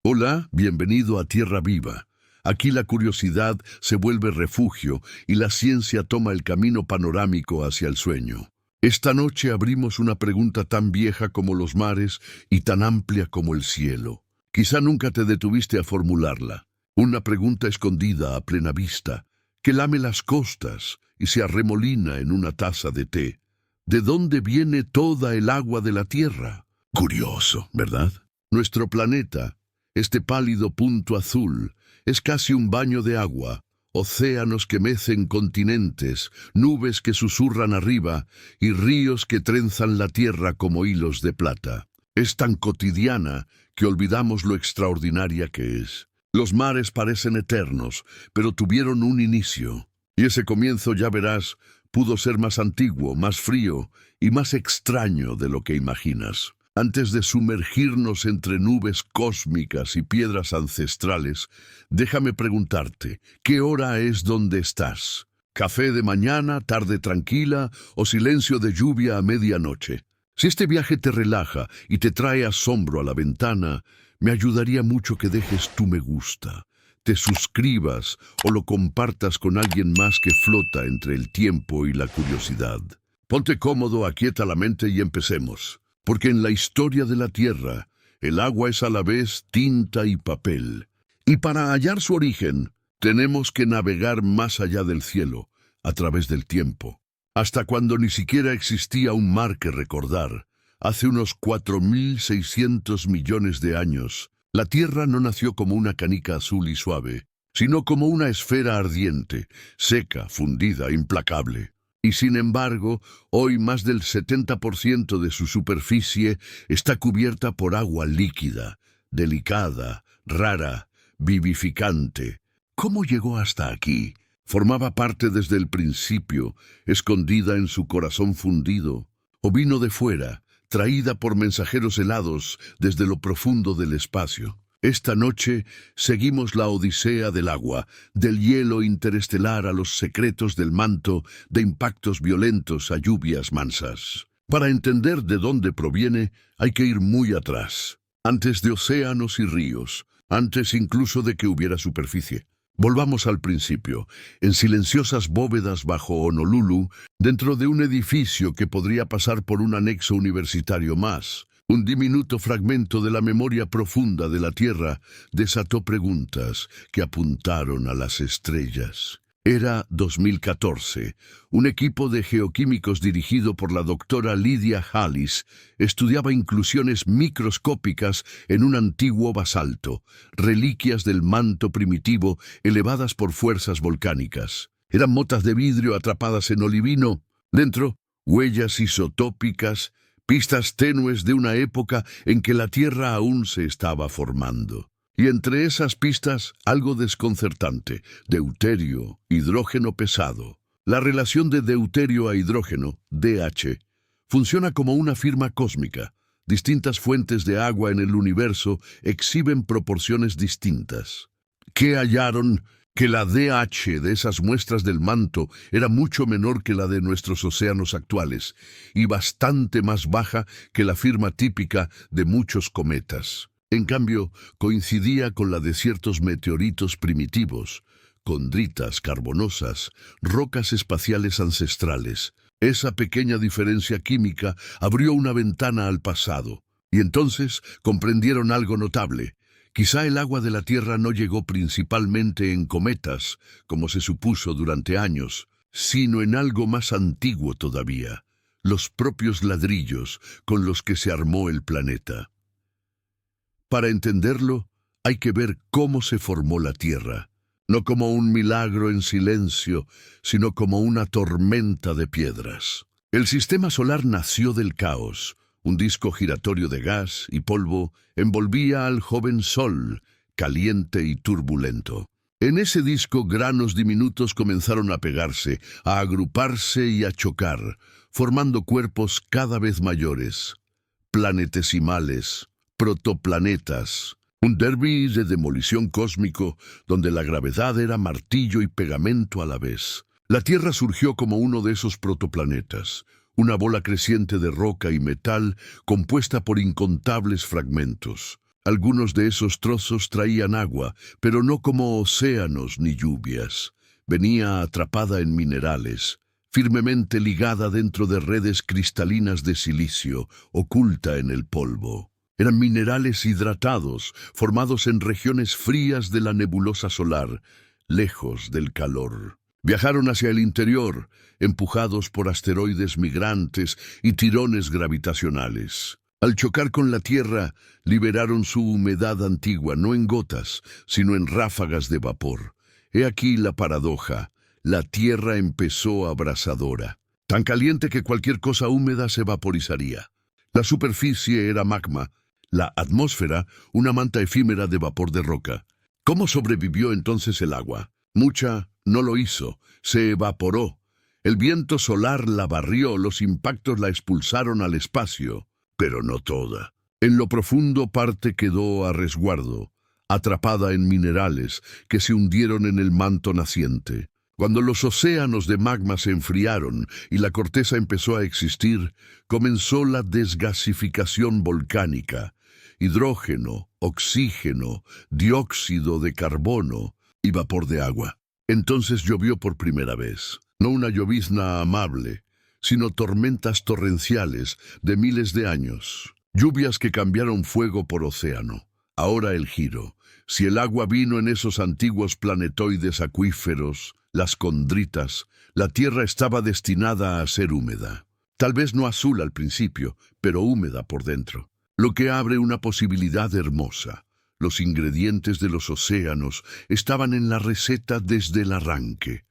Hola, bienvenido a Tierra Viva. Aquí la curiosidad se vuelve refugio y la ciencia toma el camino panorámico hacia el sueño. Esta noche abrimos una pregunta tan vieja como los mares y tan amplia como el cielo. Quizá nunca te detuviste a formularla. Una pregunta escondida a plena vista, que lame las costas y se arremolina en una taza de té. ¿De dónde viene toda el agua de la Tierra? Curioso, ¿verdad? Nuestro planeta, este pálido punto azul, es casi un baño de agua, océanos que mecen continentes, nubes que susurran arriba y ríos que trenzan la tierra como hilos de plata. Es tan cotidiana que olvidamos lo extraordinaria que es. Los mares parecen eternos, pero tuvieron un inicio. Y ese comienzo, ya verás, pudo ser más antiguo, más frío y más extraño de lo que imaginas. Antes de sumergirnos entre nubes cósmicas y piedras ancestrales, déjame preguntarte, ¿qué hora es donde estás? ¿Café de mañana, tarde tranquila o silencio de lluvia a medianoche? Si este viaje te relaja y te trae asombro a la ventana, me ayudaría mucho que dejes tu me gusta, te suscribas o lo compartas con alguien más que flota entre el tiempo y la curiosidad. Ponte cómodo, aquieta la mente y empecemos. Porque en la historia de la Tierra, el agua es a la vez tinta y papel. Y para hallar su origen, tenemos que navegar más allá del cielo, a través del tiempo. Hasta cuando ni siquiera existía un mar que recordar, hace unos 4.600 millones de años, la Tierra no nació como una canica azul y suave, sino como una esfera ardiente, seca, fundida, implacable. Y sin embargo, hoy más del 70% de su superficie está cubierta por agua líquida, delicada, rara, vivificante. ¿Cómo llegó hasta aquí? ¿Formaba parte desde el principio, escondida en su corazón fundido? ¿O vino de fuera, traída por mensajeros helados desde lo profundo del espacio? Esta noche seguimos la odisea del agua, del hielo interestelar a los secretos del manto, de impactos violentos a lluvias mansas. Para entender de dónde proviene, hay que ir muy atrás, antes de océanos y ríos, antes incluso de que hubiera superficie. Volvamos al principio, en silenciosas bóvedas bajo Honolulu, dentro de un edificio que podría pasar por un anexo universitario más. Un diminuto fragmento de la memoria profunda de la Tierra desató preguntas que apuntaron a las estrellas. Era 2014. Un equipo de geoquímicos dirigido por la doctora Lydia Hallis estudiaba inclusiones microscópicas en un antiguo basalto, reliquias del manto primitivo elevadas por fuerzas volcánicas. Eran motas de vidrio atrapadas en olivino. Dentro, huellas isotópicas, pistas tenues de una época en que la Tierra aún se estaba formando. Y entre esas pistas, algo desconcertante: deuterio, hidrógeno pesado. La relación de deuterio a hidrógeno, DH, funciona como una firma cósmica. Distintas fuentes de agua en el universo exhiben proporciones distintas. ¿Qué hallaron? Que la DH de esas muestras del manto era mucho menor que la de nuestros océanos actuales y bastante más baja que la firma típica de muchos cometas. En cambio, coincidía con la de ciertos meteoritos primitivos, condritas carbonosas, rocas espaciales ancestrales. Esa pequeña diferencia química abrió una ventana al pasado, y entonces comprendieron algo notable. Quizá el agua de la Tierra no llegó principalmente en cometas, como se supuso durante años, sino en algo más antiguo todavía: los propios ladrillos con los que se armó el planeta. Para entenderlo, hay que ver cómo se formó la Tierra, no como un milagro en silencio, sino como una tormenta de piedras. El sistema solar nació del caos. Un disco giratorio de gas y polvo envolvía al joven Sol, caliente y turbulento. En ese disco, granos diminutos comenzaron a pegarse, a agruparse y a chocar, formando cuerpos cada vez mayores, planetesimales, protoplanetas. Un derbi de demolición cósmico donde la gravedad era martillo y pegamento a la vez. La Tierra surgió como uno de esos protoplanetas, una bola creciente de roca y metal compuesta por incontables fragmentos. Algunos de esos trozos traían agua, pero no como océanos ni lluvias. Venía atrapada en minerales, firmemente ligada dentro de redes cristalinas de silicio, oculta en el polvo. Eran minerales hidratados, formados en regiones frías de la nebulosa solar, lejos del calor. Viajaron hacia el interior, empujados por asteroides migrantes y tirones gravitacionales. Al chocar con la Tierra, liberaron su humedad antigua, no en gotas, sino en ráfagas de vapor. He aquí la paradoja. La Tierra empezó abrasadora, tan caliente que cualquier cosa húmeda se vaporizaría. La superficie era magma, la atmósfera una manta efímera de vapor de roca. ¿Cómo sobrevivió entonces el agua? Mucha no lo hizo, se evaporó. El viento solar la barrió, los impactos la expulsaron al espacio, pero no toda. En lo profundo parte quedó a resguardo, atrapada en minerales que se hundieron en el manto naciente. Cuando los océanos de magma se enfriaron y la corteza empezó a existir, comenzó la desgasificación volcánica. Hidrógeno, oxígeno, dióxido de carbono y vapor de agua. Entonces llovió por primera vez, no una llovizna amable, sino tormentas torrenciales de miles de años, lluvias que cambiaron fuego por océano. Ahora el giro. Si el agua vino en esos antiguos planetoides acuíferos, las condritas, la Tierra estaba destinada a ser húmeda. Tal vez no azul al principio, pero húmeda por dentro. Lo que abre una posibilidad hermosa. Los ingredientes de los océanos estaban en la receta desde el arranque.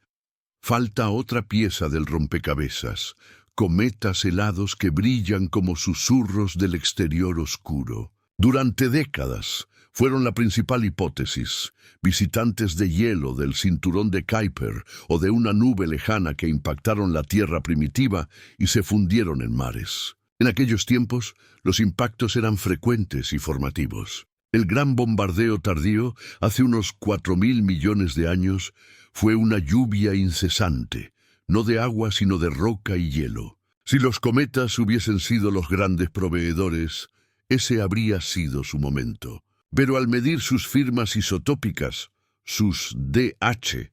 Falta otra pieza del rompecabezas, cometas helados que brillan como susurros del exterior oscuro. Durante décadas fueron la principal hipótesis, visitantes de hielo del cinturón de Kuiper o de una nube lejana que impactaron la Tierra primitiva y se fundieron en mares. En aquellos tiempos, los impactos eran frecuentes y formativos. El gran bombardeo tardío, hace unos 4.000 millones de años, fue una lluvia incesante, no de agua sino de roca y hielo. Si los cometas hubiesen sido los grandes proveedores, ese habría sido su momento. Pero al medir sus firmas isotópicas, sus DH,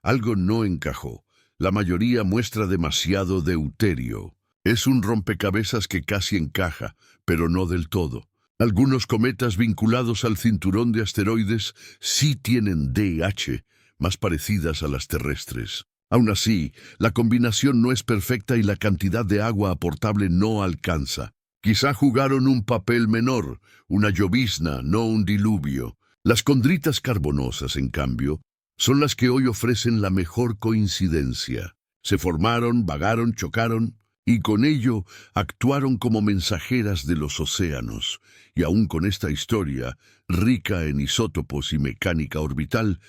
algo no encajó. La mayoría muestra demasiado deuterio. Es un rompecabezas que casi encaja, pero no del todo. Algunos cometas vinculados al cinturón de asteroides sí tienen DH, más parecidas a las terrestres. Aún así, la combinación no es perfecta y la cantidad de agua aportable no alcanza. Quizá jugaron un papel menor, una llovizna, no un diluvio. Las condritas carbonosas, en cambio, son las que hoy ofrecen la mejor coincidencia. Se formaron, vagaron, chocaron, y con ello actuaron como mensajeras de los océanos. Y aún con esta historia, rica en isótopos y mecánica orbital,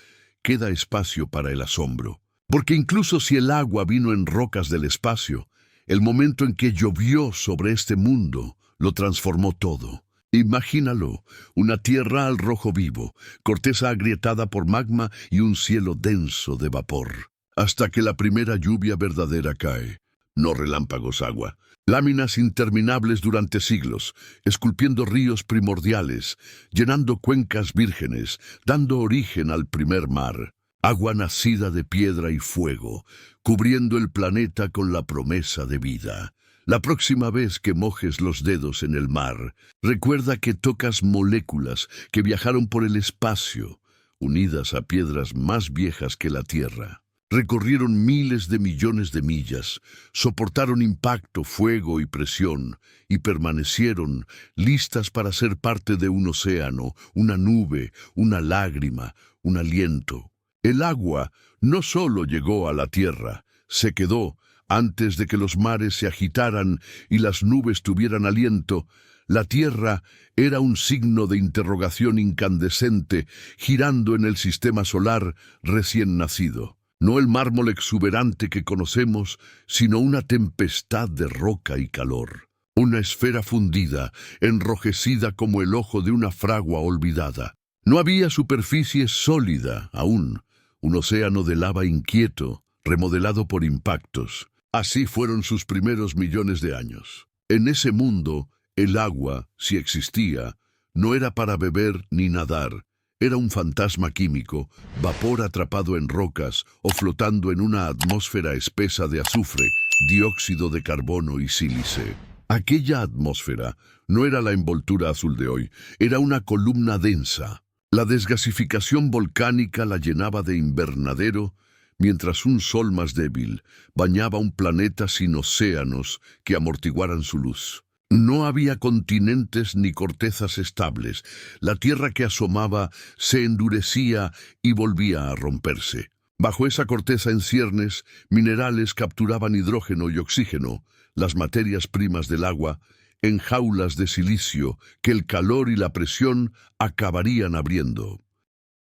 queda espacio para el asombro. Porque incluso si el agua vino en rocas del espacio, el momento en que llovió sobre este mundo lo transformó todo. Imagínalo, una tierra al rojo vivo, corteza agrietada por magma y un cielo denso de vapor. Hasta que la primera lluvia verdadera cae. No relámpagos, agua. Láminas interminables durante siglos, esculpiendo ríos primordiales, llenando cuencas vírgenes, dando origen al primer mar. Agua nacida de piedra y fuego, cubriendo el planeta con la promesa de vida. La próxima vez que mojes los dedos en el mar, recuerda que tocas moléculas que viajaron por el espacio, unidas a piedras más viejas que la Tierra. Recorrieron miles de millones de millas, soportaron impacto, fuego y presión, y permanecieron listas para ser parte de un océano, una nube, una lágrima, un aliento. El agua no solo llegó a la Tierra, se quedó antes de que los mares se agitaran y las nubes tuvieran aliento. La Tierra era un signo de interrogación incandescente girando en el sistema solar recién nacido. No el mármol exuberante que conocemos, sino una tempestad de roca y calor. Una esfera fundida, enrojecida como el ojo de una fragua olvidada. No había superficie sólida aún, un océano de lava inquieto, remodelado por impactos. Así fueron sus primeros millones de años. En ese mundo, el agua, si existía, No era para beber ni nadar. Era un fantasma químico, vapor atrapado en rocas o flotando en una atmósfera espesa de azufre, dióxido de carbono y sílice. Aquella atmósfera no era la envoltura azul de hoy, era una columna densa. La desgasificación volcánica la llenaba de invernadero, mientras un sol más débil bañaba un planeta sin océanos que amortiguaran su luz. No había continentes ni cortezas estables. La tierra que asomaba se endurecía y volvía a romperse. Bajo esa corteza en ciernes, minerales capturaban hidrógeno y oxígeno, las materias primas del agua, en jaulas de silicio que el calor y la presión acabarían abriendo.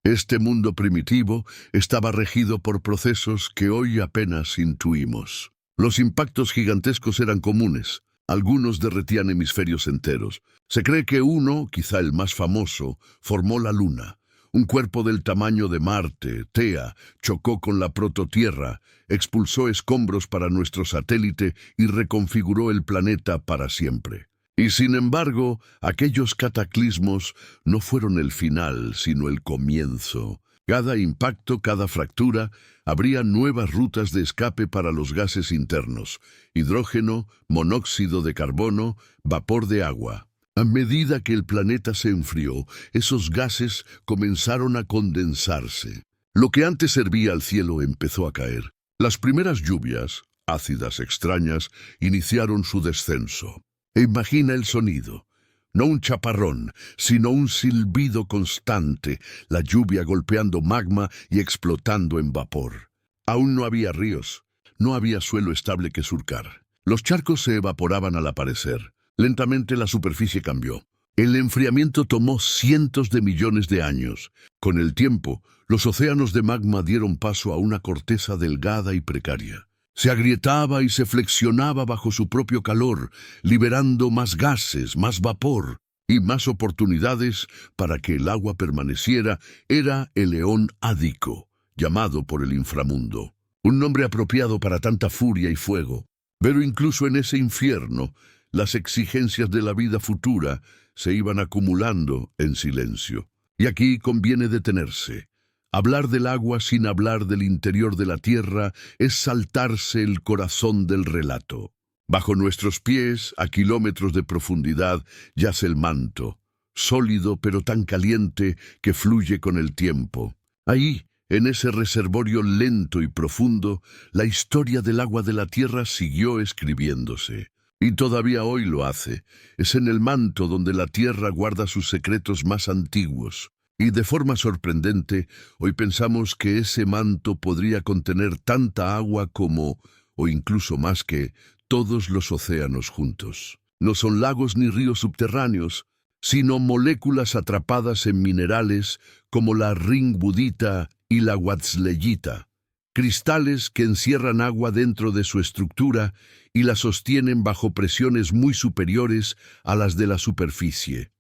Este mundo primitivo estaba regido por procesos que hoy apenas intuimos. Los impactos gigantescos eran comunes. Algunos derretían hemisferios enteros. Se cree que uno, quizá el más famoso, formó la Luna. Un cuerpo del tamaño de Marte, Tea, chocó con la prototierra, expulsó escombros para nuestro satélite y reconfiguró el planeta para siempre. Y sin embargo, aquellos cataclismos no fueron el final, sino el comienzo. Cada impacto, cada fractura, abría nuevas rutas de escape para los gases internos: hidrógeno, monóxido de carbono, vapor de agua. A medida que el planeta se enfrió, esos gases comenzaron a condensarse. Lo que antes servía al cielo empezó a caer. Las primeras lluvias, ácidas extrañas, iniciaron su descenso. Imagina el sonido. No un chaparrón, sino un silbido constante, la lluvia golpeando magma y explotando en vapor. Aún no había ríos, no había suelo estable que surcar. Los charcos se evaporaban al aparecer. Lentamente la superficie cambió. El enfriamiento tomó cientos de millones de años. Con el tiempo, los océanos de magma dieron paso a una corteza delgada y precaria. Se agrietaba y se flexionaba bajo su propio calor, liberando más gases, más vapor y más oportunidades para que el agua permaneciera. Era el león Ádico, llamado por el inframundo. Un nombre apropiado para tanta furia y fuego. Pero incluso en ese infierno, las exigencias de la vida futura se iban acumulando en silencio. Y aquí conviene detenerse. Hablar del agua sin hablar del interior de la tierra es saltarse el corazón del relato. Bajo nuestros pies, a kilómetros de profundidad, yace el manto, sólido pero tan caliente que fluye con el tiempo. Ahí, en ese reservorio lento y profundo, la historia del agua de la tierra siguió escribiéndose. Y todavía hoy lo hace. Es en el manto donde la tierra guarda sus secretos más antiguos. Y de forma sorprendente, hoy pensamos que ese manto podría contener tanta agua como, o incluso más que, todos los océanos juntos. No son lagos ni ríos subterráneos, sino moléculas atrapadas en minerales como la ringbudita y la huatzleyita, cristales que encierran agua dentro de su estructura y la sostienen bajo presiones muy superiores a las de la superficie.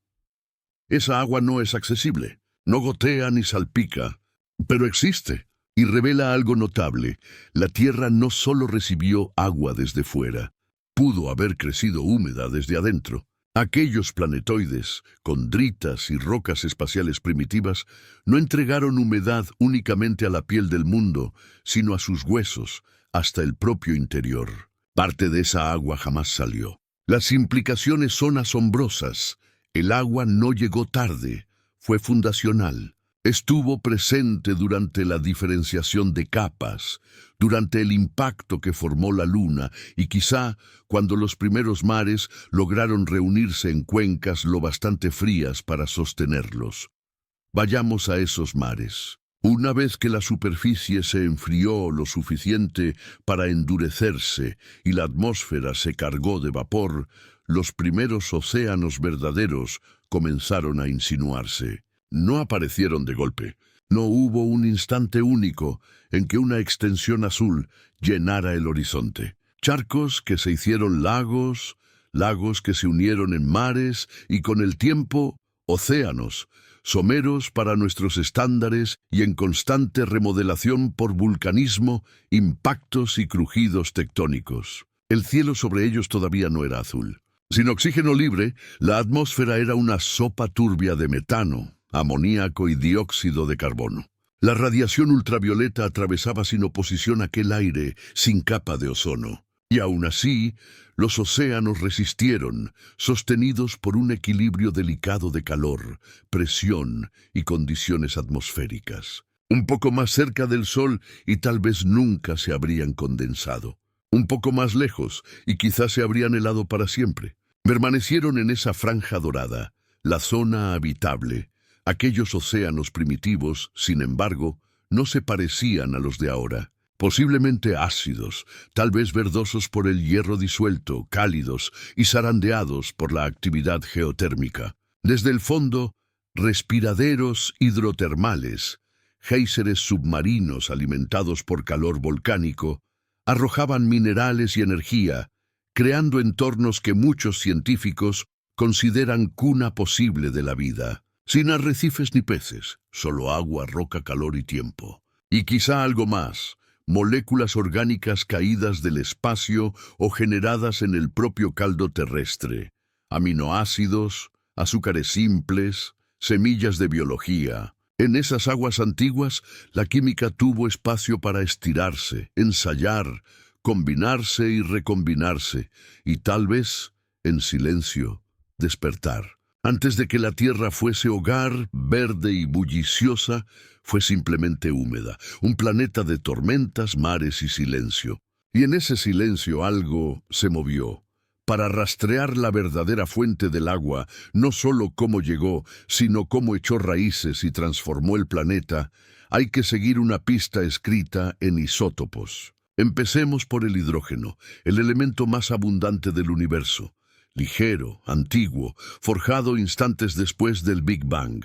Esa agua no es accesible. No gotea ni salpica, pero existe y revela algo notable. La Tierra no solo recibió agua desde fuera, pudo haber crecido húmeda desde adentro. Aquellos planetoides, condritas y rocas espaciales primitivas, no entregaron humedad únicamente a la piel del mundo, sino a sus huesos, hasta el propio interior. Parte de esa agua jamás salió. Las implicaciones son asombrosas. El agua no llegó tarde. Fue fundacional. Estuvo presente durante la diferenciación de capas, durante el impacto que formó la Luna y quizá cuando los primeros mares lograron reunirse en cuencas lo bastante frías para sostenerlos. Vayamos a esos mares. Una vez que la superficie se enfrió lo suficiente para endurecerse y la atmósfera se cargó de vapor, los primeros océanos verdaderos comenzaron a insinuarse. No aparecieron de golpe. No hubo un instante único en que una extensión azul llenara el horizonte. Charcos que se hicieron lagos, lagos que se unieron en mares y con el tiempo, océanos, someros para nuestros estándares y en constante remodelación por vulcanismo, impactos y crujidos tectónicos. El cielo sobre ellos todavía no era azul. Sin oxígeno libre, la atmósfera era una sopa turbia de metano, amoníaco y dióxido de carbono. La radiación ultravioleta atravesaba sin oposición aquel aire sin capa de ozono. Y aún así, los océanos resistieron, sostenidos por un equilibrio delicado de calor, presión y condiciones atmosféricas. Un poco más cerca del Sol y tal vez nunca se habrían condensado. Un poco más lejos y quizás se habrían helado para siempre. Permanecieron en esa franja dorada, la zona habitable. Aquellos océanos primitivos, sin embargo, no se parecían a los de ahora. Posiblemente ácidos, tal vez verdosos por el hierro disuelto, cálidos y zarandeados por la actividad geotérmica. Desde el fondo, respiraderos hidrotermales, géiseres submarinos alimentados por calor volcánico, arrojaban minerales y energía, creando entornos que muchos científicos consideran cuna posible de la vida. Sin arrecifes ni peces, solo agua, roca, calor y tiempo. Y quizá algo más, moléculas orgánicas caídas del espacio o generadas en el propio caldo terrestre, aminoácidos, azúcares simples, semillas de biología. En esas aguas antiguas, la química tuvo espacio para estirarse, ensayar, combinarse y recombinarse, y tal vez, en silencio, despertar. Antes de que la tierra fuese hogar, verde y bulliciosa, fue simplemente húmeda, un planeta de tormentas, mares y silencio. Y en ese silencio algo se movió. Para rastrear la verdadera fuente del agua, no solo cómo llegó, sino cómo echó raíces y transformó el planeta, hay que seguir una pista escrita en isótopos. Empecemos por el hidrógeno, el elemento más abundante del universo. Ligero, antiguo, forjado instantes después del Big Bang.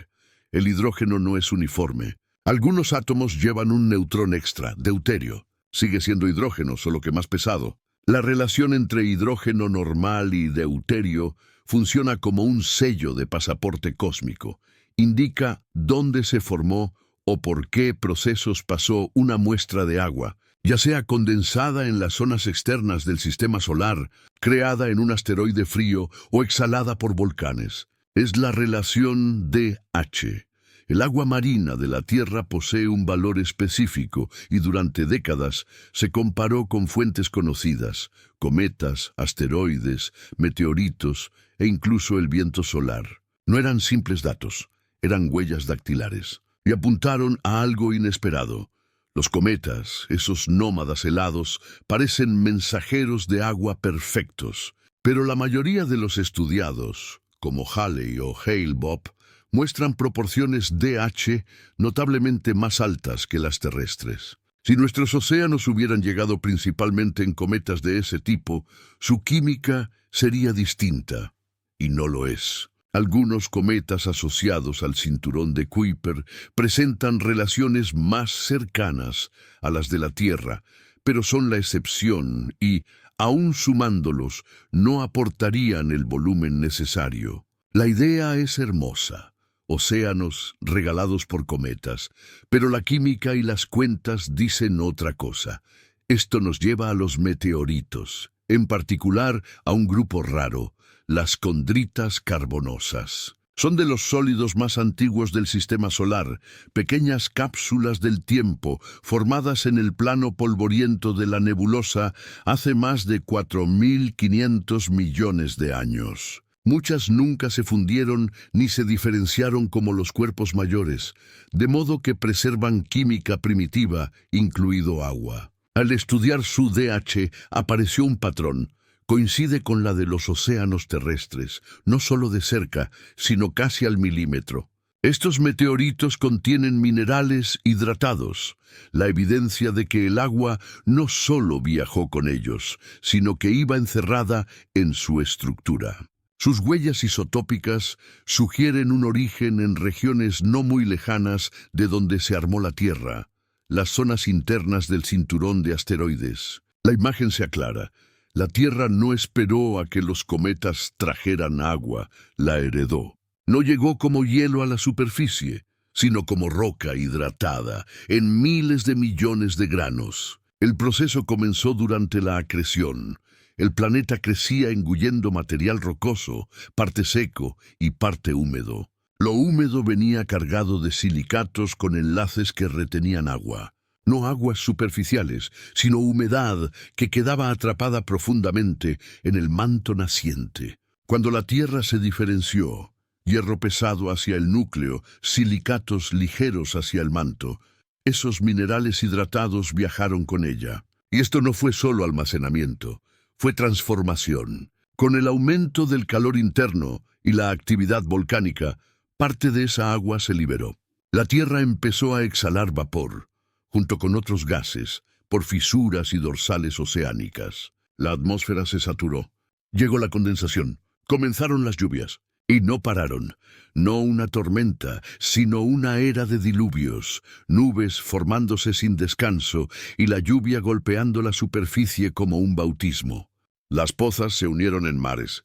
El hidrógeno no es uniforme. Algunos átomos llevan un neutrón extra, deuterio. Sigue siendo hidrógeno, solo que más pesado. La relación entre hidrógeno normal y deuterio funciona como un sello de pasaporte cósmico. Indica dónde se formó o por qué procesos pasó una muestra de agua, ya sea condensada en las zonas externas del sistema solar, creada en un asteroide frío o exhalada por volcanes. Es la relación DH. El agua marina de la Tierra posee un valor específico y durante décadas se comparó con fuentes conocidas, cometas, asteroides, meteoritos e incluso el viento solar. No eran simples datos, eran huellas dactilares y apuntaron a algo inesperado. Los cometas, esos nómadas helados, parecen mensajeros de agua perfectos, pero la mayoría de los estudiados, como Halley o Hale-Bopp, muestran proporciones DH notablemente más altas que las terrestres. Si nuestros océanos hubieran llegado principalmente en cometas de ese tipo, su química sería distinta, y no lo es. Algunos cometas asociados al cinturón de Kuiper presentan relaciones más cercanas a las de la Tierra, pero son la excepción y, aún sumándolos, no aportarían el volumen necesario. La idea es hermosa, océanos regalados por cometas, pero la química y las cuentas dicen otra cosa. Esto nos lleva a los meteoritos, en particular a un grupo raro, las condritas carbonosas. Son de los sólidos más antiguos del sistema solar, pequeñas cápsulas del tiempo formadas en el plano polvoriento de la nebulosa hace más de 4.500 millones de años. Muchas nunca se fundieron ni se diferenciaron como los cuerpos mayores, de modo que preservan química primitiva, incluido agua. Al estudiar su DH apareció un patrón. Coincide con la de los océanos terrestres, no solo de cerca, sino casi al milímetro. Estos meteoritos contienen minerales hidratados, la evidencia de que el agua no solo viajó con ellos, sino que iba encerrada en su estructura. Sus huellas isotópicas sugieren un origen en regiones no muy lejanas de donde se armó la Tierra, las zonas internas del cinturón de asteroides. La imagen se aclara. La Tierra no esperó a que los cometas trajeran agua, la heredó. No llegó como hielo a la superficie, sino como roca hidratada, en miles de millones de granos. El proceso comenzó durante la acreción, El planeta crecía engullendo material rocoso, parte seco y parte húmedo. Lo húmedo venía cargado de silicatos con enlaces que retenían agua. No aguas superficiales, sino humedad que quedaba atrapada profundamente en el manto naciente. Cuando la Tierra se diferenció, hierro pesado hacia el núcleo, silicatos ligeros hacia el manto, esos minerales hidratados viajaron con ella. Y esto no fue solo almacenamiento, fue transformación. Con el aumento del calor interno y la actividad volcánica, parte de esa agua se liberó. La Tierra empezó a exhalar vapor, junto con otros gases, por fisuras y dorsales oceánicas. La atmósfera se saturó. Llegó la condensación. Comenzaron las lluvias. Y no pararon. No una tormenta, sino una era de diluvios, nubes formándose sin descanso y la lluvia golpeando la superficie como un bautismo. Las pozas se unieron en mares.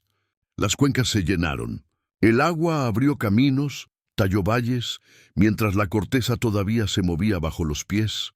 Las cuencas se llenaron. El agua abrió caminos, talló valles, mientras la corteza todavía se movía bajo los pies.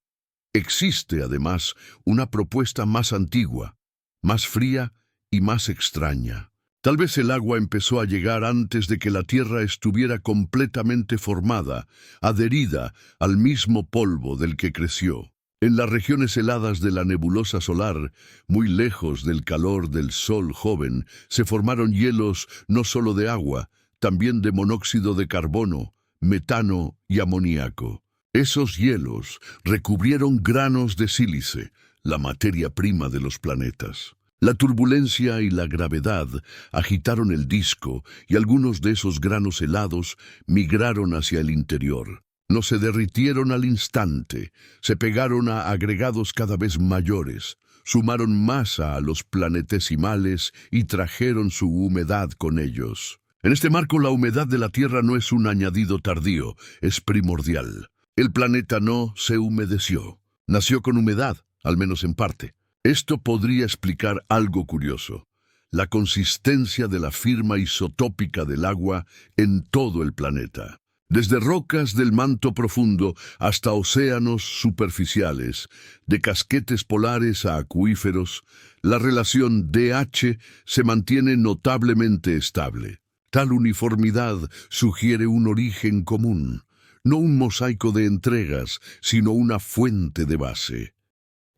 Existe, además, una propuesta más antigua, más fría y más extraña. Tal vez el agua empezó a llegar antes de que la Tierra estuviera completamente formada, adherida al mismo polvo del que creció. En las regiones heladas de la nebulosa solar, muy lejos del calor del Sol joven, se formaron hielos no solo de agua, también de monóxido de carbono, metano y amoníaco. Esos hielos recubrieron granos de sílice, la materia prima de los planetas. La turbulencia y la gravedad agitaron el disco y algunos de esos granos helados migraron hacia el interior. No se derritieron al instante, se pegaron a agregados cada vez mayores, sumaron masa a los planetesimales y trajeron su humedad con ellos. En este marco, la humedad de la Tierra no es un añadido tardío, es primordial. El planeta no se humedeció, nació con humedad, al menos en parte. Esto podría explicar algo curioso: la consistencia de la firma isotópica del agua en todo el planeta. Desde rocas del manto profundo hasta océanos superficiales, de casquetes polares a acuíferos, la relación DH se mantiene notablemente estable. Tal uniformidad sugiere un origen común, no un mosaico de entregas, sino una fuente de base.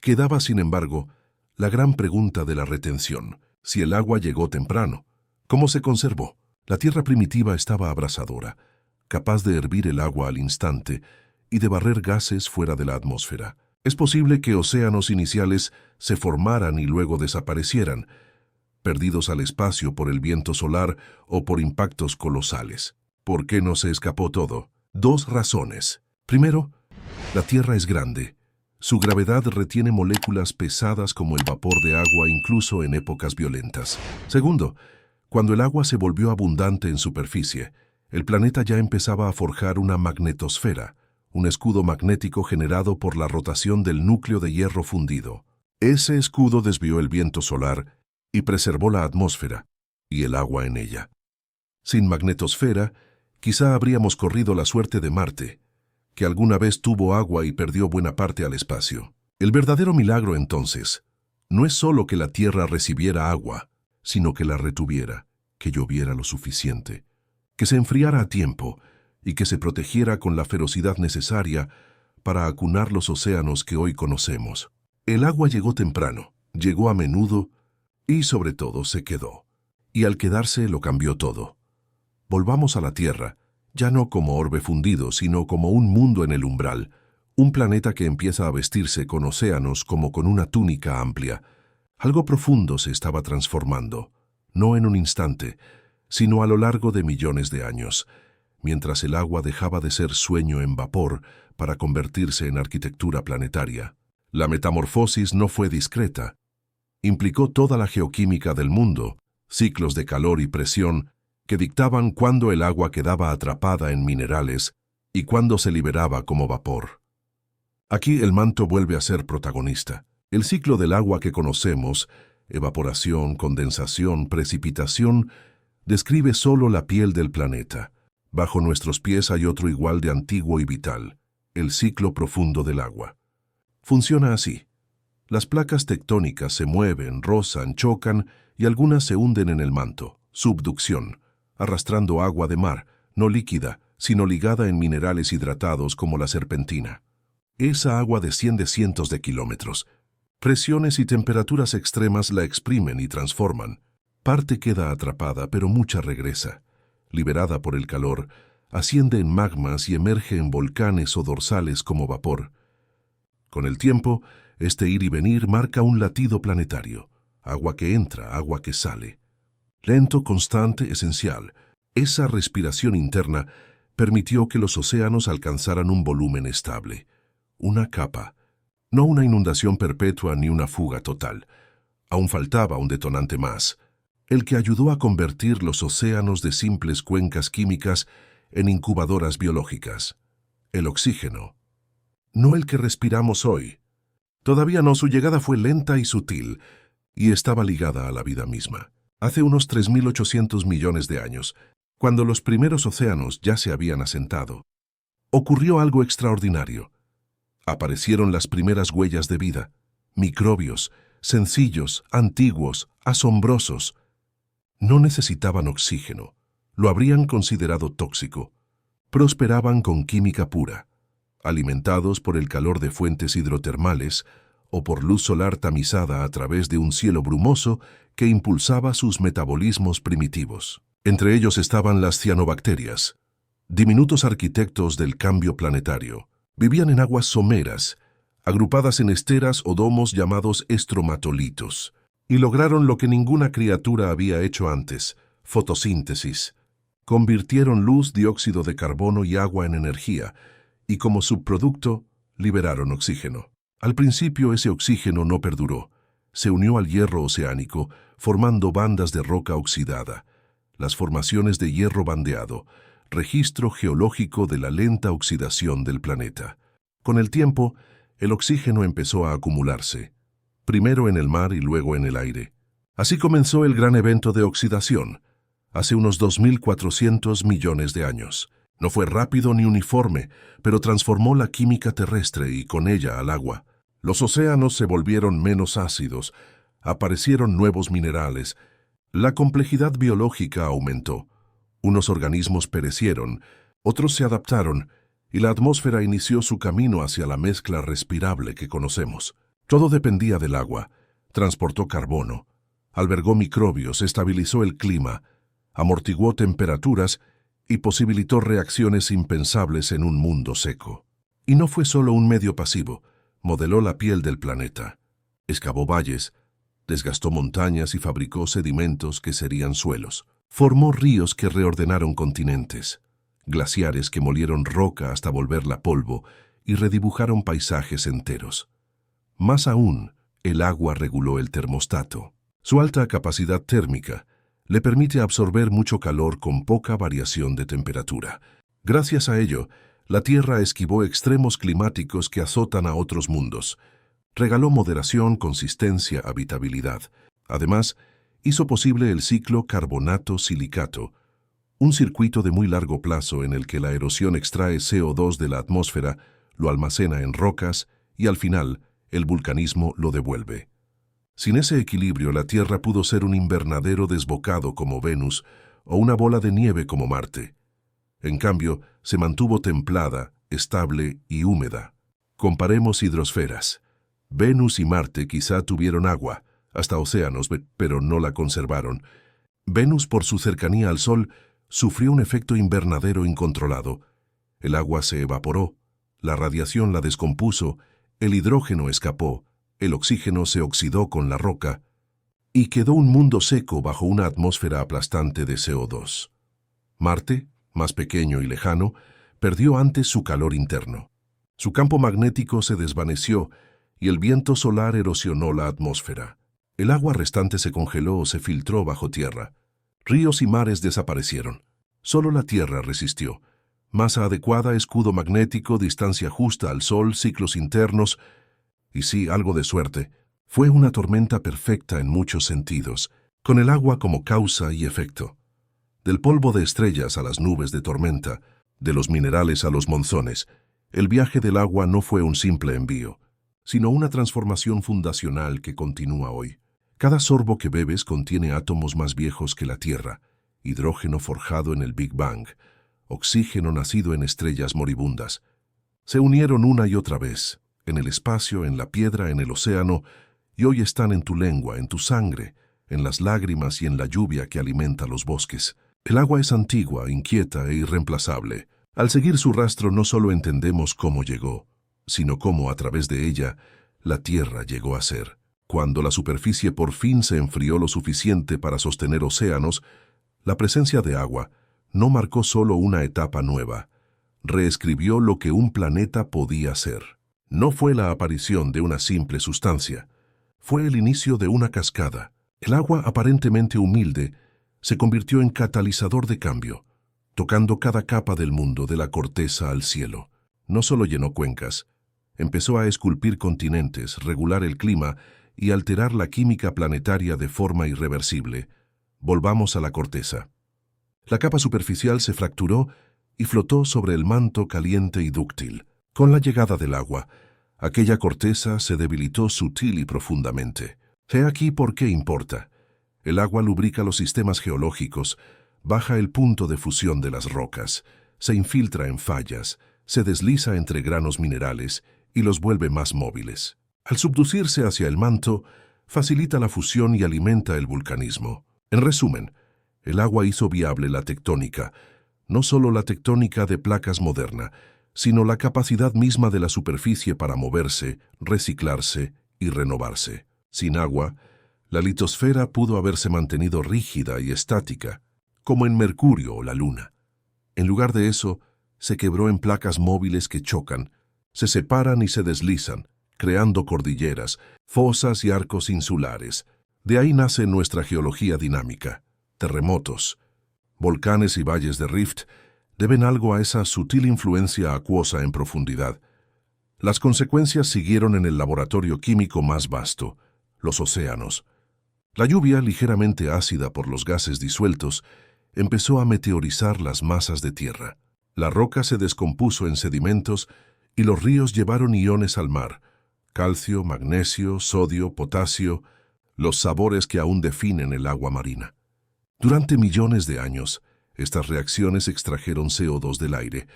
Quedaba, sin embargo, la gran pregunta de la retención: si el agua llegó temprano, ¿cómo se conservó? La Tierra primitiva estaba abrasadora, capaz de hervir el agua al instante y de barrer gases fuera de la atmósfera. Es posible que océanos iniciales se formaran y luego desaparecieran, perdidos al espacio por el viento solar o por impactos colosales. ¿Por qué no se escapó todo? Dos razones. Primero, la Tierra es grande. Su gravedad retiene moléculas pesadas como el vapor de agua incluso en épocas violentas. Segundo, cuando el agua se volvió abundante en superficie, el planeta ya empezaba a forjar una magnetosfera, un escudo magnético generado por la rotación del núcleo de hierro fundido. Ese escudo desvió el viento solar y preservó la atmósfera y el agua en ella. Sin magnetosfera, quizá habríamos corrido la suerte de Marte, que alguna vez tuvo agua y perdió buena parte al espacio. El verdadero milagro, entonces, no es solo que la Tierra recibiera agua, sino que la retuviera, que lloviera lo suficiente, que se enfriara a tiempo y que se protegiera con la ferocidad necesaria para acunar los océanos que hoy conocemos. El agua llegó temprano, llegó a menudo y, sobre todo, se quedó. Y al quedarse lo cambió todo. Volvamos a la Tierra, ya no como orbe fundido, sino como un mundo en el umbral, un planeta que empieza a vestirse con océanos como con una túnica amplia. Algo profundo se estaba transformando, no en un instante, sino a lo largo de millones de años, mientras el agua dejaba de ser sueño en vapor para convertirse en arquitectura planetaria. La metamorfosis no fue discreta. Implicó toda la geoquímica del mundo, ciclos de calor y presión que dictaban cuándo el agua quedaba atrapada en minerales y cuándo se liberaba como vapor. Aquí el manto vuelve a ser protagonista. El ciclo del agua que conocemos, evaporación, condensación, precipitación, describe solo la piel del planeta. Bajo nuestros pies hay otro igual de antiguo y vital, el ciclo profundo del agua. Funciona así. Las placas tectónicas se mueven, rozan, chocan y algunas se hunden en el manto, subducción, arrastrando agua de mar, no líquida, sino ligada en minerales hidratados como la serpentina. Esa agua desciende cientos de kilómetros. Presiones y temperaturas extremas la exprimen y transforman. Parte queda atrapada, pero mucha regresa. Liberada por el calor, asciende en magmas y emerge en volcanes o dorsales como vapor. Con el tiempo, este ir y venir marca un latido planetario. Agua que entra, agua que sale. Lento, constante, esencial. Esa respiración interna permitió que los océanos alcanzaran un volumen estable. Una capa. No una inundación perpetua ni una fuga total. Aún faltaba un detonante más, el que ayudó a convertir los océanos de simples cuencas químicas en incubadoras biológicas. El oxígeno. No el que respiramos hoy. Todavía no, su llegada fue lenta y sutil, y estaba ligada a la vida misma. Hace unos 3.800 millones de años, cuando los primeros océanos ya se habían asentado, ocurrió algo extraordinario. Aparecieron las primeras huellas de vida, microbios, sencillos, antiguos, asombrosos. No necesitaban oxígeno, lo habrían considerado tóxico. Prosperaban con química pura, alimentados por el calor de fuentes hidrotermales o por luz solar tamizada a través de un cielo brumoso que impulsaba sus metabolismos primitivos. Entre ellos estaban las cianobacterias, diminutos arquitectos del cambio planetario. Vivían en aguas someras, agrupadas en esteras o domos llamados estromatolitos, y lograron lo que ninguna criatura había hecho antes: fotosíntesis. Convirtieron luz, dióxido de carbono y agua en energía, y como subproducto, liberaron oxígeno. Al principio ese oxígeno no perduró. Se unió al hierro oceánico, formando bandas de roca oxidada, las formaciones de hierro bandeado, registro geológico de la lenta oxidación del planeta. Con el tiempo, el oxígeno empezó a acumularse, primero en el mar y luego en el aire. Así comenzó el gran evento de oxidación, hace unos 2.400 millones de años. No fue rápido ni uniforme, pero transformó la química terrestre y con ella al agua. Los océanos se volvieron menos ácidos, aparecieron nuevos minerales, la complejidad biológica aumentó. Unos organismos perecieron, otros se adaptaron, y la atmósfera inició su camino hacia la mezcla respirable que conocemos. Todo dependía del agua, transportó carbono, albergó microbios, estabilizó el clima, amortiguó temperaturas y posibilitó reacciones impensables en un mundo seco. Y no fue solo un medio pasivo, modeló la piel del planeta, excavó valles, desgastó montañas y fabricó sedimentos que serían suelos. Formó ríos que reordenaron continentes, glaciares que molieron roca hasta volverla polvo y redibujaron paisajes enteros. Más aún, el agua reguló el termostato. Su alta capacidad térmica le permite absorber mucho calor con poca variación de temperatura. Gracias a ello, la Tierra esquivó extremos climáticos que azotan a otros mundos. Regaló moderación, consistencia, habitabilidad. Además, hizo posible el ciclo carbonato-silicato, un circuito de muy largo plazo en el que la erosión extrae CO2 de la atmósfera, lo almacena en rocas y al final el vulcanismo lo devuelve. Sin ese equilibrio, la Tierra pudo ser un invernadero desbocado como Venus o una bola de nieve como Marte. En cambio, se mantuvo templada, estable y húmeda. Comparemos hidrosferas. Venus y Marte quizá tuvieron agua, hasta océanos, pero no la conservaron. Venus, por su cercanía al Sol, sufrió un efecto invernadero incontrolado. El agua se evaporó, la radiación la descompuso, el hidrógeno escapó, el oxígeno se oxidó con la roca, y quedó un mundo seco bajo una atmósfera aplastante de CO2. Marte, más pequeño y lejano, perdió antes su calor interno. Su campo magnético se desvaneció y el viento solar erosionó la atmósfera. El agua restante se congeló o se filtró bajo tierra. Ríos y mares desaparecieron. Solo la Tierra resistió. Masa adecuada, escudo magnético, distancia justa al Sol, ciclos internos. Y sí, algo de suerte. Fue una tormenta perfecta en muchos sentidos, con el agua como causa y efecto. Del polvo de estrellas a las nubes de tormenta, de los minerales a los monzones, el viaje del agua no fue un simple envío, sino una transformación fundacional que continúa hoy. Cada sorbo que bebes contiene átomos más viejos que la Tierra, hidrógeno forjado en el Big Bang, oxígeno nacido en estrellas moribundas. Se unieron una y otra vez, en el espacio, en la piedra, en el océano, y hoy están en tu lengua, en tu sangre, en las lágrimas y en la lluvia que alimenta los bosques. El agua es antigua, inquieta e irreemplazable. Al seguir su rastro no solo entendemos cómo llegó, sino cómo a través de ella la Tierra llegó a ser. Cuando la superficie por fin se enfrió lo suficiente para sostener océanos, la presencia de agua no marcó solo una etapa nueva, reescribió lo que un planeta podía ser. No fue la aparición de una simple sustancia, fue el inicio de una cascada. El agua, aparentemente humilde, se convirtió en catalizador de cambio, tocando cada capa del mundo, de la corteza al cielo. No solo llenó cuencas, empezó a esculpir continentes, regular el clima y alterar la química planetaria de forma irreversible. Volvamos a la corteza. La capa superficial se fracturó y flotó sobre el manto caliente y dúctil. Con la llegada del agua, aquella corteza se debilitó sutil y profundamente. He aquí por qué importa. El agua lubrica los sistemas geológicos, baja el punto de fusión de las rocas, se infiltra en fallas, se desliza entre granos minerales y los vuelve más móviles. Al subducirse hacia el manto, facilita la fusión y alimenta el vulcanismo. En resumen, el agua hizo viable la tectónica, no solo la tectónica de placas moderna, sino la capacidad misma de la superficie para moverse, reciclarse y renovarse. Sin agua, la litosfera pudo haberse mantenido rígida y estática, como en Mercurio o la Luna. En lugar de eso, se quebró en placas móviles que chocan, se separan y se deslizan, creando cordilleras, fosas y arcos insulares. De ahí nace nuestra geología dinámica. Terremotos, volcanes y valles de rift deben algo a esa sutil influencia acuosa en profundidad. Las consecuencias siguieron en el laboratorio químico más vasto, los océanos. La lluvia, ligeramente ácida por los gases disueltos, empezó a meteorizar las masas de tierra. La roca se descompuso en sedimentos y los ríos llevaron iones al mar: calcio, magnesio, sodio, potasio, los sabores que aún definen el agua marina. Durante millones de años, estas reacciones extrajeron CO2 del aire,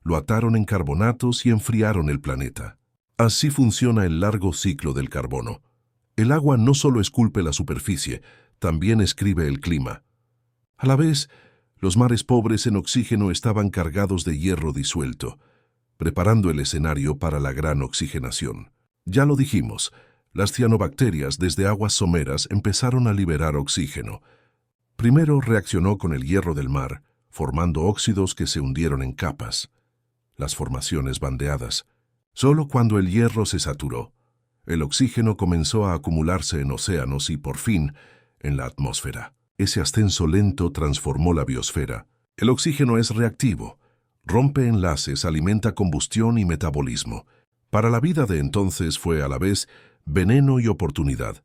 lo ataron en carbonatos y enfriaron el planeta. Así funciona el largo ciclo del carbono. El agua no solo esculpe la superficie, también escribe el clima. A la vez, los mares pobres en oxígeno estaban cargados de hierro disuelto, preparando el escenario para la gran oxigenación. Ya lo dijimos, las cianobacterias desde aguas someras empezaron a liberar oxígeno. Primero reaccionó con el hierro del mar, formando óxidos que se hundieron en capas, las formaciones bandeadas. Solo cuando el hierro se saturó, el oxígeno comenzó a acumularse en océanos y, por fin, en la atmósfera. Ese ascenso lento transformó la biosfera. El oxígeno es reactivo, rompe enlaces, alimenta combustión y metabolismo. Para la vida de entonces fue a la vez veneno y oportunidad.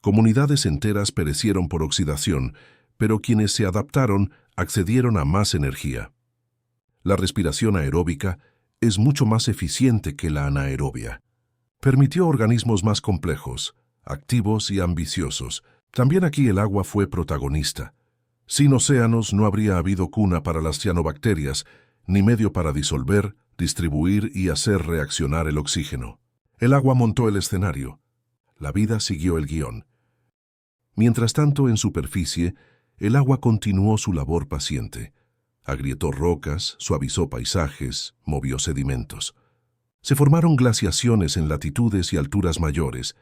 Comunidades enteras perecieron por oxidación, pero quienes se adaptaron accedieron a más energía. La respiración aeróbica es mucho más eficiente que la anaerobia. Permitió organismos más complejos, activos y ambiciosos. También aquí el agua fue protagonista. Sin océanos no habría habido cuna para las cianobacterias, ni medio para disolver, distribuir y hacer reaccionar el oxígeno. El agua montó el escenario. La vida siguió el guión. Mientras tanto, en superficie, el agua continuó su labor paciente. Agrietó rocas, suavizó paisajes, movió sedimentos. Se formaron glaciaciones en latitudes y alturas mayores,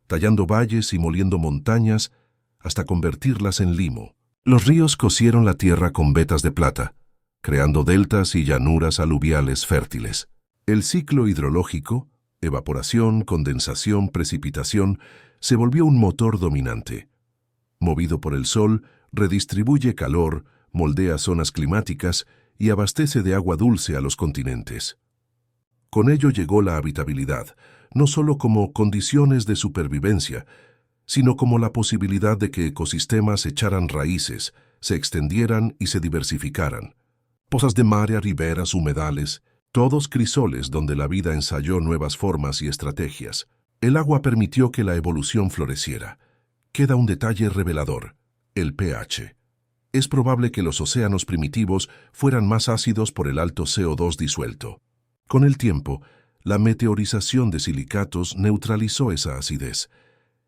tallando valles y moliendo montañas hasta convertirlas en limo. Los ríos cocieron la tierra con vetas de plata, creando deltas y llanuras aluviales fértiles. El ciclo hidrológico, evaporación, condensación, precipitación, se volvió un motor dominante. Movido por el sol, redistribuye calor, moldea zonas climáticas y abastece de agua dulce a los continentes. Con ello llegó la habitabilidad, no solo como condiciones de supervivencia, sino como la posibilidad de que ecosistemas echaran raíces, se extendieran y se diversificaran. Pozas de mare, riberas, humedales, Todos crisoles donde la vida ensayó nuevas formas y estrategias. El agua permitió que la evolución floreciera. Queda un detalle revelador: el pH. Es probable que los océanos primitivos fueran más ácidos por el alto CO2 disuelto. Con el tiempo, la meteorización de silicatos neutralizó esa acidez,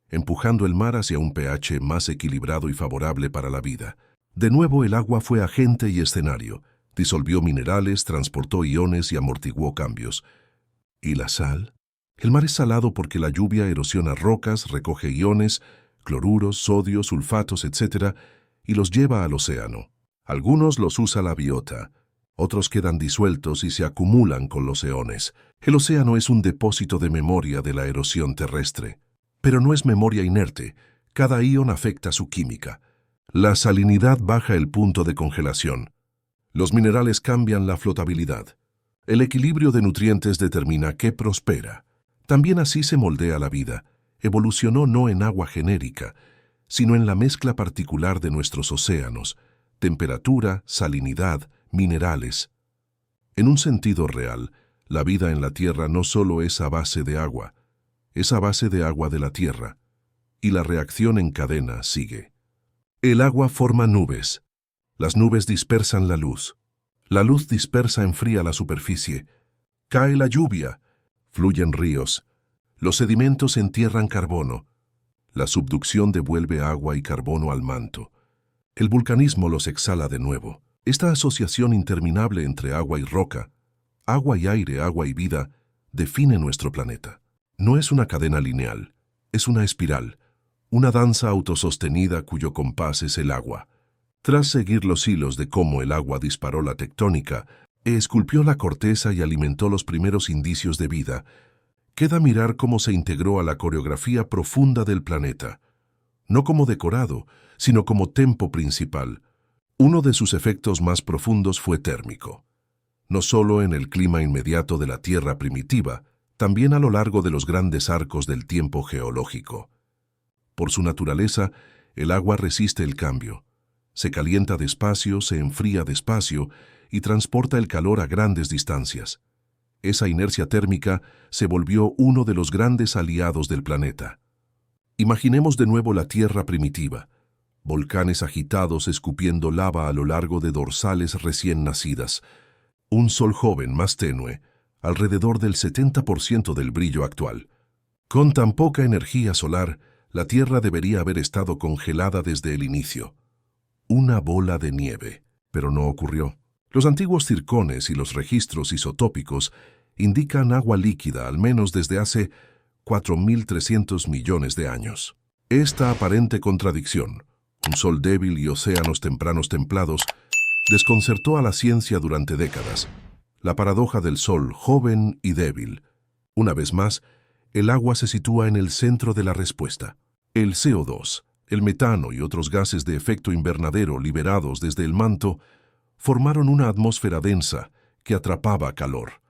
empujando el mar hacia un pH más equilibrado y favorable para la vida. De nuevo, el agua fue agente y escenario. Disolvió minerales, transportó iones y amortiguó cambios. ¿Y la sal? El mar es salado porque la lluvia erosiona rocas, recoge iones, cloruros, sodios, sulfatos, etc., y los lleva al océano. Algunos los usa la biota, otros quedan disueltos y se acumulan con los eones. El océano es un depósito de memoria de la erosión terrestre. Pero no es memoria inerte, cada ion afecta su química. La salinidad baja el punto de congelación. Los minerales cambian la flotabilidad. El equilibrio de nutrientes determina qué prospera. También así se moldea la vida. Evolucionó no en agua genérica, sino en la mezcla particular de nuestros océanos: temperatura, salinidad, minerales. En un sentido real, la vida en la Tierra no solo es a base de agua, es a base de agua de la Tierra, y la reacción en cadena sigue. El agua forma nubes. Las nubes dispersan la luz. La luz dispersa enfría la superficie. Cae la lluvia. Fluyen ríos. Los sedimentos entierran carbono. La subducción devuelve agua y carbono al manto. El vulcanismo los exhala de nuevo. Esta asociación interminable entre agua y roca, agua y aire, agua y vida, define nuestro planeta. No es una cadena lineal, es una espiral, una danza autosostenida cuyo compás es el agua. Tras seguir los hilos de cómo el agua disparó la tectónica, esculpió la corteza y alimentó los primeros indicios de vida, queda mirar cómo se integró a la coreografía profunda del planeta, no como decorado, sino como tempo principal. Uno de sus efectos más profundos fue térmico. No solo en el clima inmediato de la Tierra primitiva, también a lo largo de los grandes arcos del tiempo geológico. Por su naturaleza, el agua resiste el cambio. Se calienta despacio, se enfría despacio y transporta el calor a grandes distancias. Esa inercia térmica se volvió uno de los grandes aliados del planeta. Imaginemos de nuevo la Tierra primitiva, volcanes agitados escupiendo lava a lo largo de dorsales recién nacidas, un sol joven más tenue, alrededor del 70% del brillo actual. Con tan poca energía solar, la Tierra debería haber estado congelada desde el inicio. Una bola de nieve, pero no ocurrió. Los antiguos circones y los registros isotópicos indican agua líquida al menos desde hace 4.300 millones de años. Esta aparente contradicción, un sol débil y océanos tempranos templados, desconcertó a la ciencia durante décadas. La paradoja del sol joven y débil. Una vez más, el agua se sitúa en el centro de la respuesta. El CO2, el metano y otros gases de efecto invernadero liberados desde el manto formaron una atmósfera densa que atrapaba calor.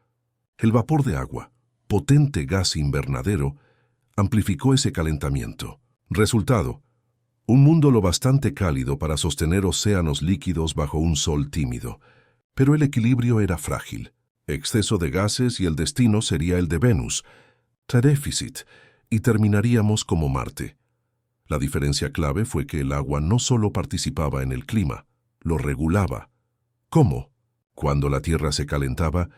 El vapor de agua, potente gas invernadero, amplificó ese calentamiento. Resultado: un mundo lo bastante cálido para sostener océanos líquidos bajo un sol tímido. Pero el equilibrio era frágil. Exceso de gases y el destino sería el de Venus, déficit, y terminaríamos como Marte. La diferencia clave fue que el agua no solo participaba en el clima, lo regulaba. ¿Cómo? Cuando la Tierra se calentaba,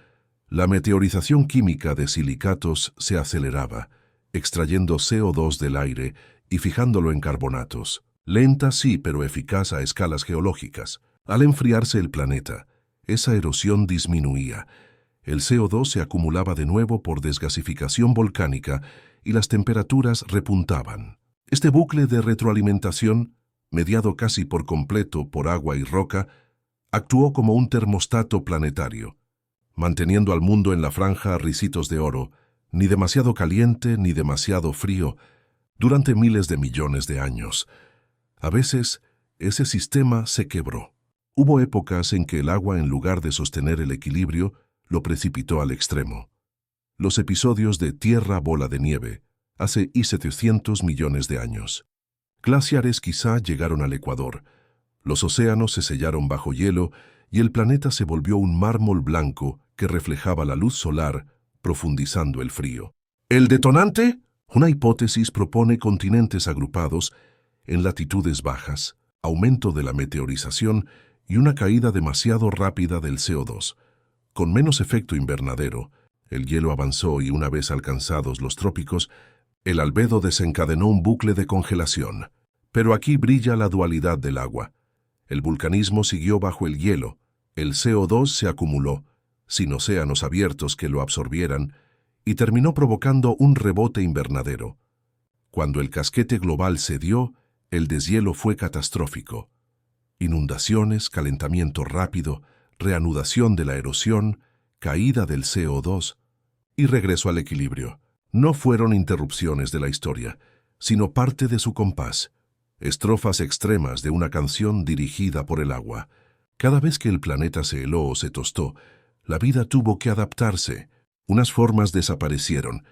la meteorización química de silicatos se aceleraba, extrayendo CO2 del aire y fijándolo en carbonatos. Lenta sí, pero eficaz a escalas geológicas. Al enfriarse el planeta, esa erosión disminuía. El CO2 se acumulaba de nuevo por desgasificación volcánica y las temperaturas repuntaban. Este bucle de retroalimentación, mediado casi por completo por agua y roca, actuó como un termostato planetario, manteniendo al mundo en la franja a ricitos de oro, ni demasiado caliente ni demasiado frío, durante miles de millones de años. A veces, ese sistema se quebró. Hubo épocas en que el agua, en lugar de sostener el equilibrio, lo precipitó al extremo. Los episodios de Tierra bola de nieve, hace 700 millones de años. Glaciares quizá llegaron al Ecuador. Los océanos se sellaron bajo hielo y el planeta se volvió un mármol blanco que reflejaba la luz solar, profundizando el frío. ¿El detonante? Una hipótesis propone continentes agrupados en latitudes bajas, aumento de la meteorización y una caída demasiado rápida del CO2. Con menos efecto invernadero, el hielo avanzó y una vez alcanzados los trópicos, el albedo desencadenó un bucle de congelación. Pero aquí brilla la dualidad del agua. El vulcanismo siguió bajo el hielo, el CO2 se acumuló, sin océanos abiertos que lo absorbieran, y terminó provocando un rebote invernadero. Cuando el casquete global cedió, el deshielo fue catastrófico. Inundaciones, calentamiento rápido, reanudación de la erosión, caída del CO2 y regreso al equilibrio. No fueron interrupciones de la historia, sino parte de su compás. Estrofas extremas de una canción dirigida por el agua. Cada vez que el planeta se heló o se tostó, la vida tuvo que adaptarse. Unas formas desaparecieron,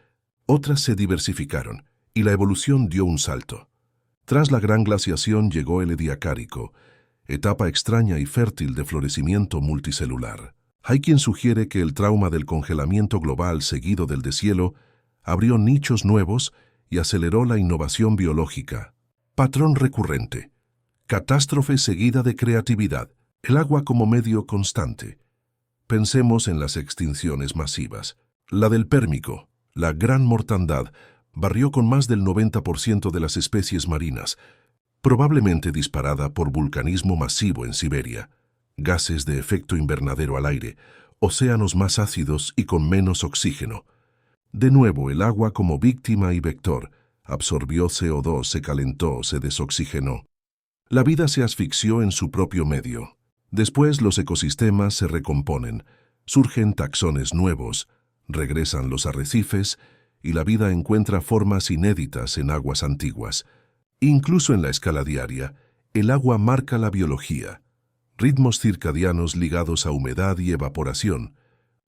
otras se diversificaron, y la evolución dio un salto. Tras la gran glaciación llegó el Ediacárico, etapa extraña y fértil de florecimiento multicelular. Hay quien sugiere que el trauma del congelamiento global seguido del deshielo abrió nichos nuevos y aceleró la innovación biológica. Patrón recurrente. Catástrofe seguida de creatividad. El agua como medio constante. Pensemos en las extinciones masivas. La del Pérmico, la gran mortandad, barrió con más del 90% de las especies marinas, probablemente disparada por vulcanismo masivo en Siberia, gases de efecto invernadero al aire, océanos más ácidos y con menos oxígeno. De nuevo, el agua como víctima y vector, absorbió CO2, se calentó, se desoxigenó. La vida se asfixió en su propio medio. Después los ecosistemas se recomponen, surgen taxones nuevos, regresan los arrecifes y la vida encuentra formas inéditas en aguas antiguas. Incluso en la escala diaria, el agua marca la biología. Ritmos circadianos ligados a humedad y evaporación,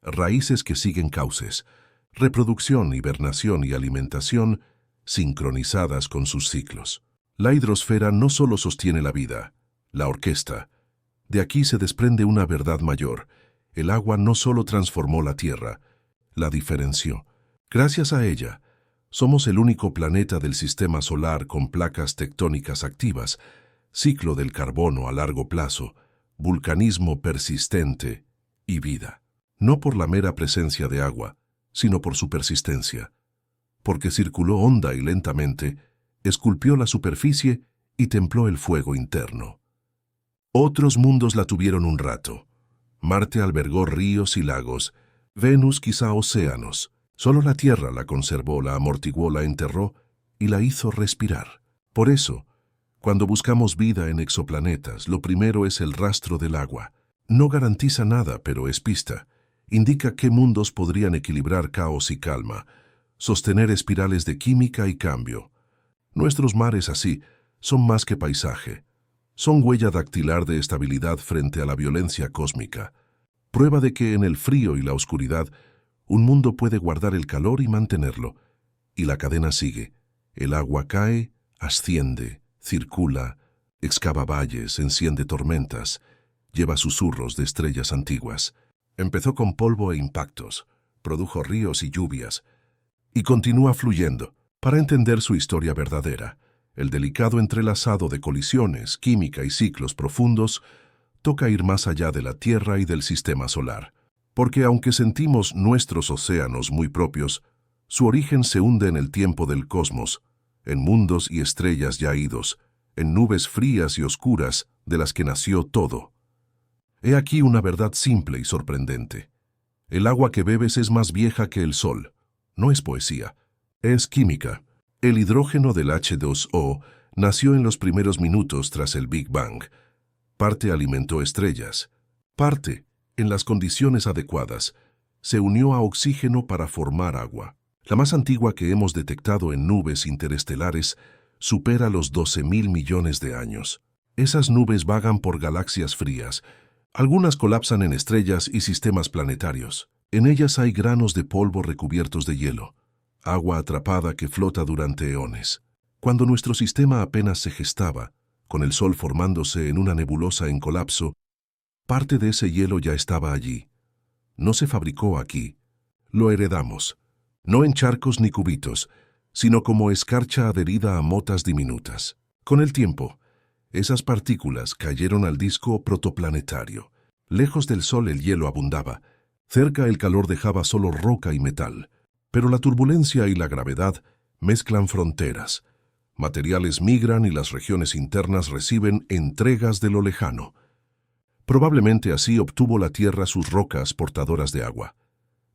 raíces que siguen cauces, reproducción, hibernación y alimentación sincronizadas con sus ciclos. La hidrosfera no solo sostiene la vida, la orquesta. De aquí se desprende una verdad mayor. El agua no solo transformó la Tierra, la diferenció. Gracias a ella, somos el único planeta del sistema solar con placas tectónicas activas, ciclo del carbono a largo plazo, vulcanismo persistente y vida. No por la mera presencia de agua, sino por su persistencia. Porque circuló honda y lentamente, esculpió la superficie y templó el fuego interno. Otros mundos la tuvieron un rato. Marte albergó ríos y lagos, Venus quizá océanos. Solo la Tierra la conservó, la amortiguó, la enterró y la hizo respirar. Por eso, cuando buscamos vida en exoplanetas, lo primero es el rastro del agua. No garantiza nada, pero es pista. Indica qué mundos podrían equilibrar caos y calma, sostener espirales de química y cambio. Nuestros mares así son más que paisaje. Son huella dactilar de estabilidad frente a la violencia cósmica. Prueba de que en el frío y la oscuridad, un mundo puede guardar el calor y mantenerlo. Y la cadena sigue. El agua cae, asciende, circula, excava valles, enciende tormentas, lleva susurros de estrellas antiguas. Empezó con polvo e impactos, produjo ríos y lluvias, y continúa fluyendo. Para entender su historia verdadera, el delicado entrelazado de colisiones, química y ciclos profundos, toca ir más allá de la Tierra y del sistema solar. Porque aunque sentimos nuestros océanos muy propios, su origen se hunde en el tiempo del cosmos, en mundos y estrellas ya idos, en nubes frías y oscuras de las que nació todo. He aquí una verdad simple y sorprendente. El agua que bebes es más vieja que el sol. No es poesía, es química. El hidrógeno del H2O nació en los primeros minutos tras el Big Bang. Parte alimentó estrellas. Parte, en las condiciones adecuadas, se unió a oxígeno para formar agua. La más antigua que hemos detectado en nubes interestelares supera los 12.000 millones de años. Esas nubes vagan por galaxias frías. Algunas colapsan en estrellas y sistemas planetarios. En ellas hay granos de polvo recubiertos de hielo, agua atrapada que flota durante eones. Cuando nuestro sistema apenas se gestaba, con el Sol formándose en una nebulosa en colapso, parte de ese hielo ya estaba allí. no se fabricó aquí. Lo heredamos, no en charcos ni cubitos, sino como escarcha adherida a motas diminutas. Con el tiempo, esas partículas cayeron al disco protoplanetario. Lejos del Sol el hielo abundaba, cerca el calor dejaba solo roca y metal, pero la turbulencia y la gravedad mezclan fronteras. Materiales migran y las regiones internas reciben entregas de lo lejano. Probablemente así obtuvo la Tierra sus rocas portadoras de agua,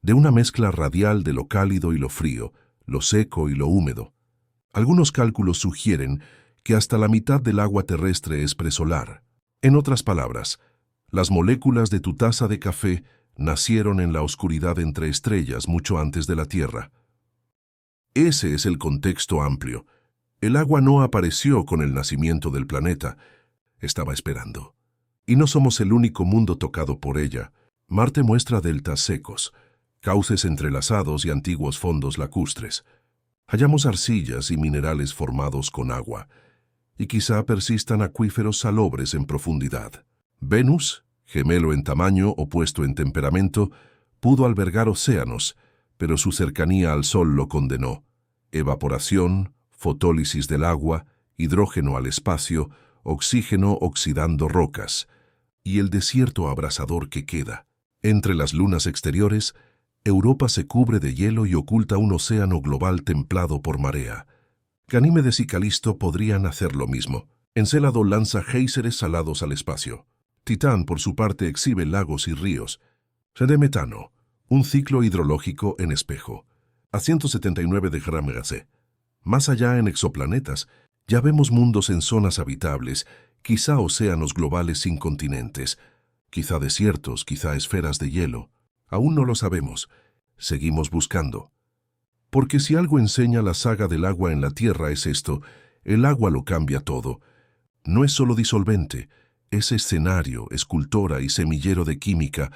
de una mezcla radial de lo cálido y lo frío, lo seco y lo húmedo. Algunos cálculos sugieren que hasta la mitad del agua terrestre es presolar. En otras palabras, las moléculas de tu taza de café nacieron en la oscuridad entre estrellas mucho antes de la Tierra. Ese es el contexto amplio. El agua no apareció con el nacimiento del planeta, estaba esperando. Y no somos el único mundo tocado por ella. Marte muestra deltas secos, cauces entrelazados y antiguos fondos lacustres. Hallamos arcillas y minerales formados con agua, y quizá persistan acuíferos salobres en profundidad. Venus, gemelo en tamaño, opuesto en temperamento, pudo albergar océanos, pero su cercanía al Sol lo condenó. Evaporación, fotólisis del agua, hidrógeno al espacio, oxígeno oxidando rocas, y el desierto abrasador que queda. Entre las lunas exteriores, Europa se cubre de hielo y oculta un océano global templado por marea. Ganímedes y Calisto podrían hacer lo mismo. Encélado lanza géiseres salados al espacio. Titán, por su parte, exhibe lagos y ríos. Se de metano, un ciclo hidrológico en espejo. A 179 de Grameracé. Más allá en exoplanetas, ya vemos mundos en zonas habitables, quizá océanos globales sin continentes, quizá desiertos, quizá esferas de hielo. Aún no lo sabemos. Seguimos buscando. Porque si algo enseña la saga del agua en la Tierra es esto, el agua lo cambia todo. No es solo disolvente, es escenario, escultora y semillero de química,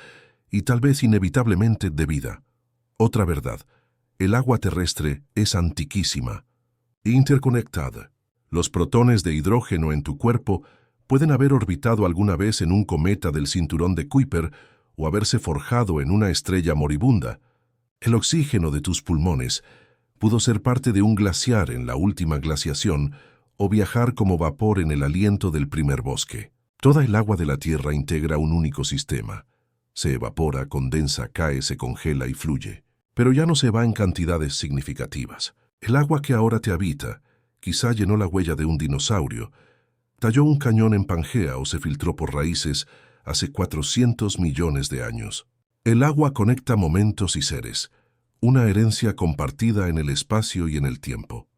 y tal vez inevitablemente de vida. Otra verdad, el agua terrestre es antiquísima, interconectada. Los protones de hidrógeno en tu cuerpo pueden haber orbitado alguna vez en un cometa del cinturón de Kuiper o haberse forjado en una estrella moribunda. El oxígeno de tus pulmones pudo ser parte de un glaciar en la última glaciación o viajar como vapor en el aliento del primer bosque. Toda el agua de la Tierra integra un único sistema. Se evapora, condensa, cae, se congela y fluye. Pero ya no se va en cantidades significativas. El agua que ahora te habita quizá llenó la huella de un dinosaurio, talló un cañón en Pangea o se filtró por raíces hace 400 millones de años. El agua conecta momentos y seres, una herencia compartida en el espacio y en el tiempo.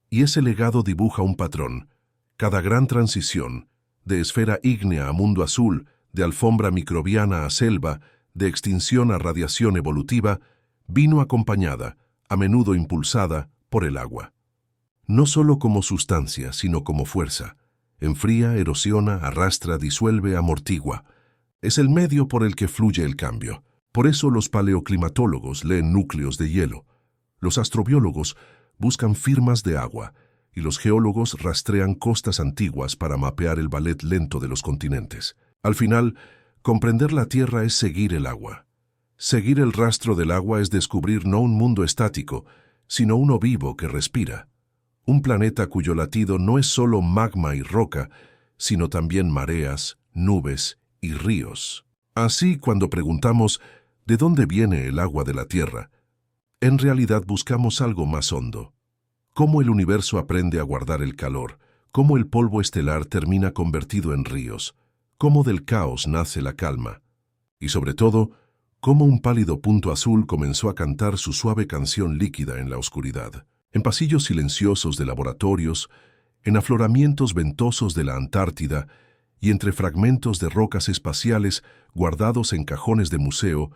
Y ese legado dibuja un patrón. Cada gran transición, de esfera ígnea a mundo azul, de alfombra microbiana a selva, de extinción a radiación evolutiva, vino acompañada, a menudo impulsada, por el agua. No solo como sustancia, sino como fuerza. Enfría, erosiona, arrastra, disuelve, amortigua. Es el medio por el que fluye el cambio. Por eso los paleoclimatólogos leen núcleos de hielo. Los astrobiólogos buscan firmas de agua y los geólogos rastrean costas antiguas para mapear el ballet lento de los continentes. Al final, comprender la Tierra es seguir el agua. Seguir el rastro del agua es descubrir no un mundo estático, sino uno vivo que respira. Un planeta cuyo latido no es solo magma y roca, sino también mareas, nubes y ríos. Así, cuando preguntamos ¿de dónde viene el agua de la Tierra?, en realidad buscamos algo más hondo. Cómo el universo aprende a guardar el calor, cómo el polvo estelar termina convertido en ríos, cómo del caos nace la calma, y sobre todo, cómo un pálido punto azul comenzó a cantar su suave canción líquida en la oscuridad. En pasillos silenciosos de laboratorios, en afloramientos ventosos de la Antártida y entre fragmentos de rocas espaciales guardados en cajones de museo,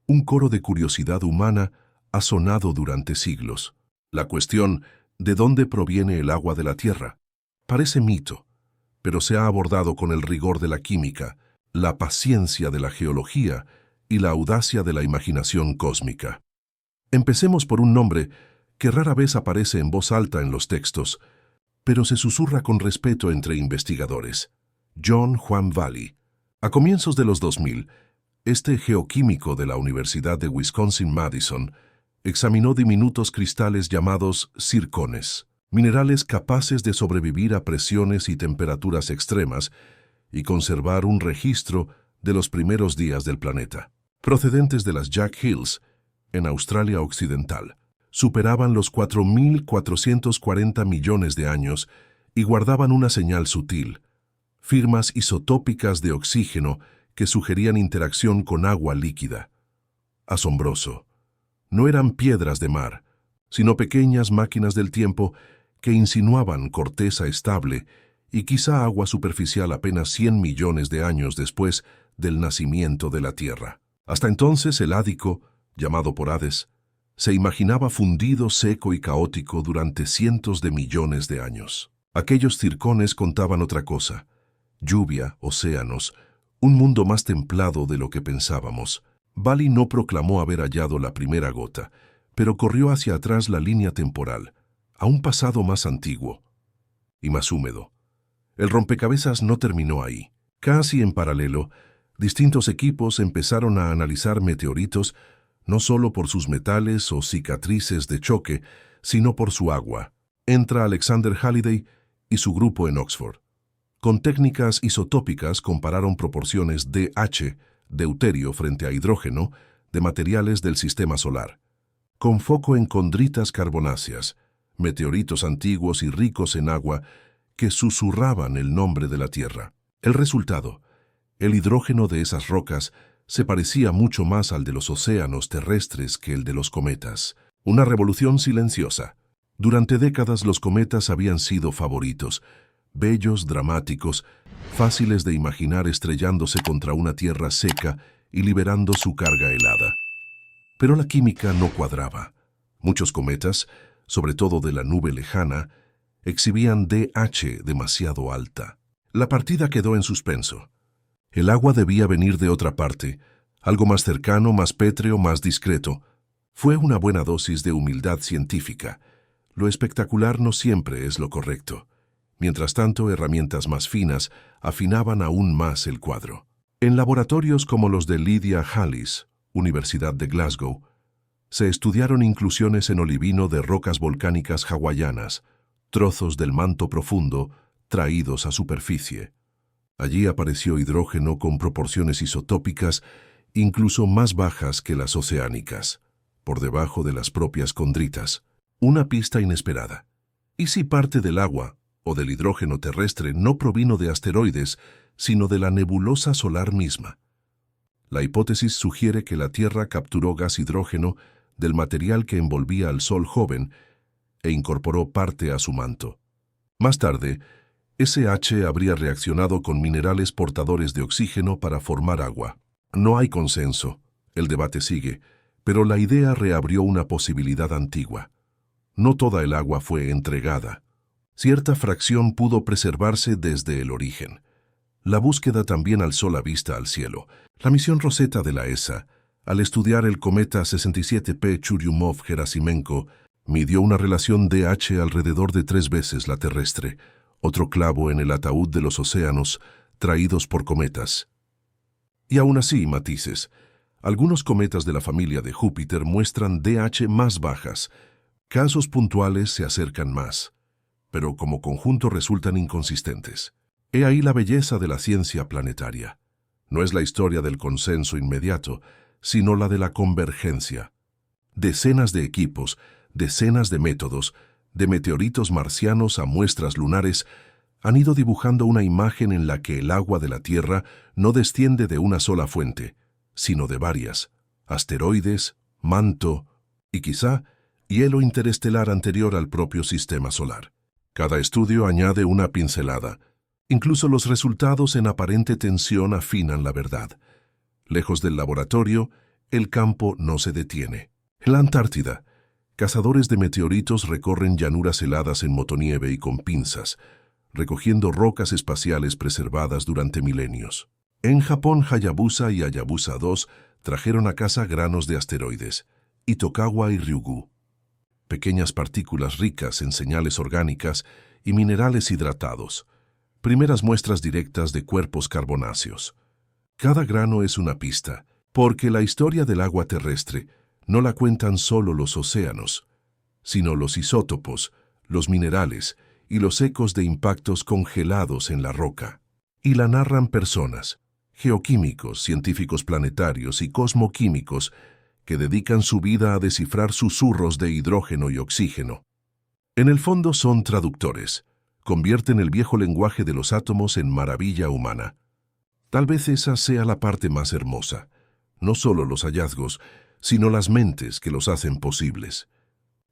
un coro de curiosidad humana ha sonado durante siglos. La cuestión ¿de dónde proviene el agua de la Tierra? Parece mito, pero se ha abordado con el rigor de la química, la paciencia de la geología y la audacia de la imaginación cósmica. Empecemos por un nombre que rara vez aparece en voz alta en los textos, pero se susurra con respeto entre investigadores. John Juan Valley. A comienzos de los 2000, Este geoquímico de la Universidad de Wisconsin-Madison examinó diminutos cristales llamados zircones, minerales capaces de sobrevivir a presiones y temperaturas extremas y conservar un registro de los primeros días del planeta. Procedentes de las Jack Hills, en Australia Occidental, superaban los 4.440 millones de años y guardaban una señal sutil, firmas isotópicas de oxígeno que sugerían interacción con agua líquida. Asombroso. No eran piedras de mar, sino pequeñas máquinas del tiempo que insinuaban corteza estable y quizá agua superficial apenas 100 millones de años después del nacimiento de la Tierra. Hasta entonces el Ádico, llamado por Hades, se imaginaba fundido, seco y caótico durante cientos de millones de años. Aquellos zircones contaban otra cosa: lluvia, océanos, un mundo más templado de lo que pensábamos. Bali no proclamó haber hallado la primera gota, pero corrió hacia atrás la línea temporal, a un pasado más antiguo y más húmedo. El rompecabezas no terminó ahí. Casi en paralelo, distintos equipos empezaron a analizar meteoritos no solo por sus metales o cicatrices de choque, sino por su agua. Entra Alexander Halliday y su grupo en Oxford. Con técnicas isotópicas compararon proporciones DH, deuterio frente a hidrógeno, de materiales del sistema solar, con foco en condritas carbonáceas, meteoritos antiguos y ricos en agua que susurraban el nombre de la Tierra. El resultado: el hidrógeno de esas rocas se parecía mucho más al de los océanos terrestres que el de los cometas. Una revolución silenciosa. Durante décadas los cometas habían sido favoritos, bellos, dramáticos, fáciles de imaginar estrellándose contra una Tierra seca y liberando su carga helada. Pero la química no cuadraba. Muchos cometas, sobre todo de la nube lejana, exhibían DH demasiado alta. La partida quedó en suspenso. El agua debía venir de otra parte, algo más cercano, más pétreo, más discreto. Fue una buena dosis de humildad científica. Lo espectacular no siempre es lo correcto. Mientras tanto, herramientas más finas afinaban aún más el cuadro. En laboratorios como los de Lydia Hallis, Universidad de Glasgow, se estudiaron inclusiones en olivino de rocas volcánicas hawaianas, trozos del manto profundo traídos a superficie. Allí apareció hidrógeno con proporciones isotópicas incluso más bajas que las oceánicas, por debajo de las propias condritas. Una pista inesperada. ¿Y si parte del agua o del hidrógeno terrestre no provino de asteroides, sino de la nebulosa solar misma? La hipótesis sugiere que la Tierra capturó gas hidrógeno del material que envolvía al Sol joven e incorporó parte a su manto. Más tarde, SH habría reaccionado con minerales portadores de oxígeno para formar agua. No hay consenso, el debate sigue, pero la idea reabrió una posibilidad antigua. No toda el agua fue entregada. Cierta fracción pudo preservarse desde el origen. La búsqueda también alzó la vista al cielo. La misión Rosetta de la ESA, al estudiar el cometa 67P Churyumov-Gerasimenko, midió una relación DH alrededor de 3 veces la terrestre, otro clavo en el ataúd de los océanos traídos por cometas. Y aún así, matices. Algunos cometas de la familia de Júpiter muestran DH más bajas. Casos puntuales se acercan más, pero como conjunto resultan inconsistentes. He ahí la belleza de la ciencia planetaria. No es la historia del consenso inmediato, sino la de la convergencia. Decenas de equipos, decenas de métodos, de meteoritos marcianos a muestras lunares, han ido dibujando una imagen en la que el agua de la Tierra no desciende de una sola fuente, sino de varias: asteroides, manto y quizá hielo interestelar anterior al propio sistema solar. Cada estudio añade una pincelada. Incluso los resultados en aparente tensión afinan la verdad. Lejos del laboratorio, el campo no se detiene. En la Antártida, cazadores de meteoritos recorren llanuras heladas en motonieve y con pinzas, recogiendo rocas espaciales preservadas durante milenios. En Japón, Hayabusa y Hayabusa 2 trajeron a casa granos de asteroides, Itokawa y Ryugu, pequeñas partículas ricas en señales orgánicas y minerales hidratados, primeras muestras directas de cuerpos carbonáceos. Cada grano es una pista, Porque la historia del agua terrestre no la cuentan solo los océanos, sino los isótopos, los minerales y los ecos de impactos congelados en la roca. Y la narran personas, geoquímicos, científicos planetarios y cosmoquímicos que dedican su vida a descifrar susurros de hidrógeno y oxígeno. En el fondo son traductores, convierten el viejo lenguaje de los átomos en maravilla humana. Tal vez esa sea la parte más hermosa, no solo los hallazgos, sino las mentes que los hacen posibles.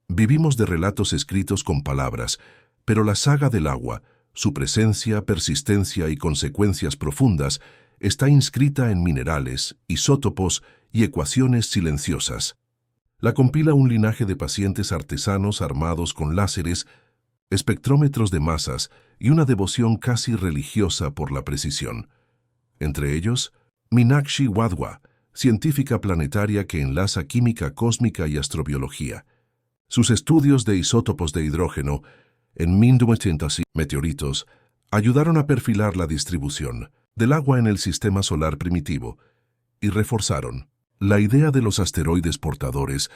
Vivimos de relatos escritos con palabras, pero la saga del agua, su presencia, persistencia y consecuencias profundas, está inscrita en minerales, isótopos y ecuaciones silenciosas. La compila un linaje de pacientes artesanos armados con láseres, espectrómetros de masas y una devoción casi religiosa por la precisión. Entre ellos, Meenakshi Wadhwa, científica planetaria que enlaza química cósmica y astrobiología. Sus estudios de isótopos de hidrógeno en 1986 meteoritos ayudaron a perfilar la distribución del agua en el sistema solar primitivo y reforzaron la idea de los asteroides portadores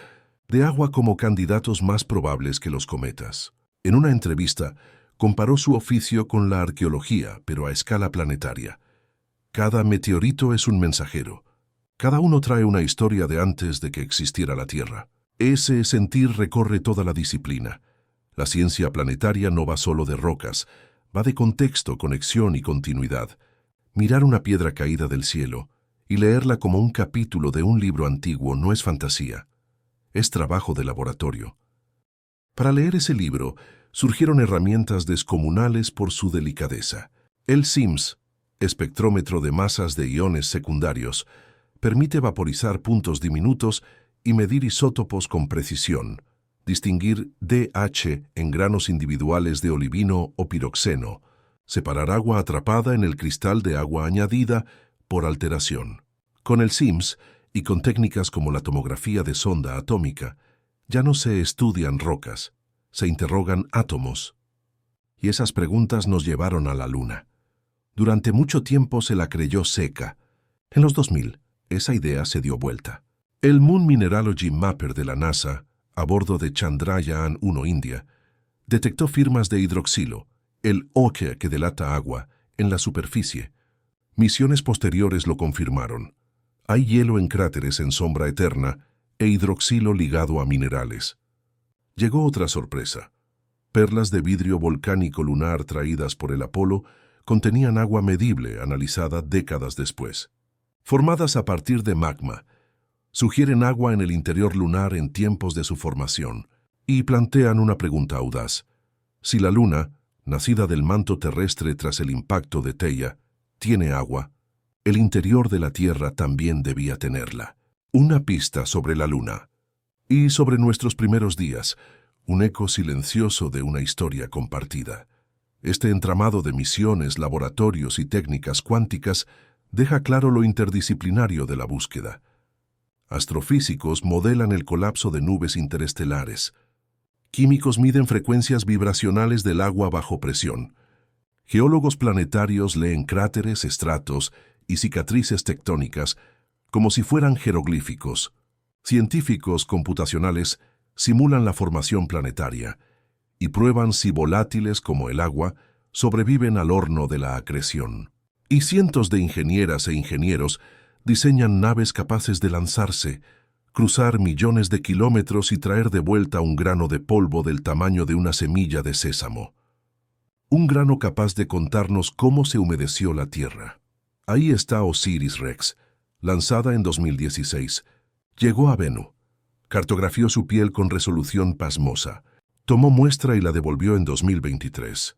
de agua como candidatos más probables que los cometas. En una entrevista, comparó su oficio con la arqueología, pero a escala planetaria. Cada meteorito es un mensajero. Cada uno trae una historia de antes de que existiera la Tierra. Ese sentir recorre toda la disciplina. La ciencia planetaria no va solo de rocas, va de contexto, conexión y continuidad. Mirar una piedra caída del cielo y leerla como un capítulo de un libro antiguo no es fantasía, es trabajo de laboratorio. Para leer ese libro surgieron herramientas descomunales por su delicadeza. El SIMS, espectrómetro de masas de iones secundarios, permite vaporizar puntos diminutos y medir isótopos con precisión, distinguir DH en granos individuales de olivino o piroxeno, separar agua atrapada en el cristal de agua añadida por alteración. Con el SIMS y con técnicas como la tomografía de sonda atómica, ya no se estudian rocas, se interrogan átomos. Y esas preguntas nos llevaron a la Luna. Durante mucho tiempo se la creyó seca. En los 2000, esa idea se dio vuelta. El Moon Mineralogy Mapper de la NASA, a bordo de Chandrayaan-1 India, detectó firmas de hidroxilo, el oque que delata agua, en la superficie. Misiones posteriores lo confirmaron. Hay hielo en cráteres en sombra eterna e hidroxilo ligado a minerales. Llegó otra sorpresa. Perlas de vidrio volcánico lunar traídas por el Apolo contenían agua medible analizada décadas después. Formadas a partir de magma, sugieren agua en el interior lunar en tiempos de su formación y plantean una pregunta audaz. Si la Luna, nacida del manto terrestre tras el impacto de Theia, tiene agua, el interior de la Tierra también debía tenerla. Una pista sobre la Luna. Y sobre nuestros primeros días, un eco silencioso de una historia compartida. Este entramado de misiones, laboratorios y técnicas cuánticas deja claro lo interdisciplinario de la búsqueda. Astrofísicos modelan el colapso de nubes interestelares. Químicos miden frecuencias vibracionales del agua bajo presión. Geólogos planetarios leen cráteres, estratos y cicatrices tectónicas como si fueran jeroglíficos. Científicos computacionales simulan la formación planetaria y prueban si volátiles como el agua sobreviven al horno de la acreción. Y cientos de ingenieras e ingenieros diseñan naves capaces de lanzarse, cruzar millones de kilómetros y traer de vuelta un grano de polvo del tamaño de una semilla de sésamo. Un grano capaz de contarnos cómo se humedeció la Tierra. Ahí está Osiris-Rex, lanzada en 2016. Llegó a Bennu, cartografió su piel con resolución pasmosa, tomó muestra y la devolvió en 2023.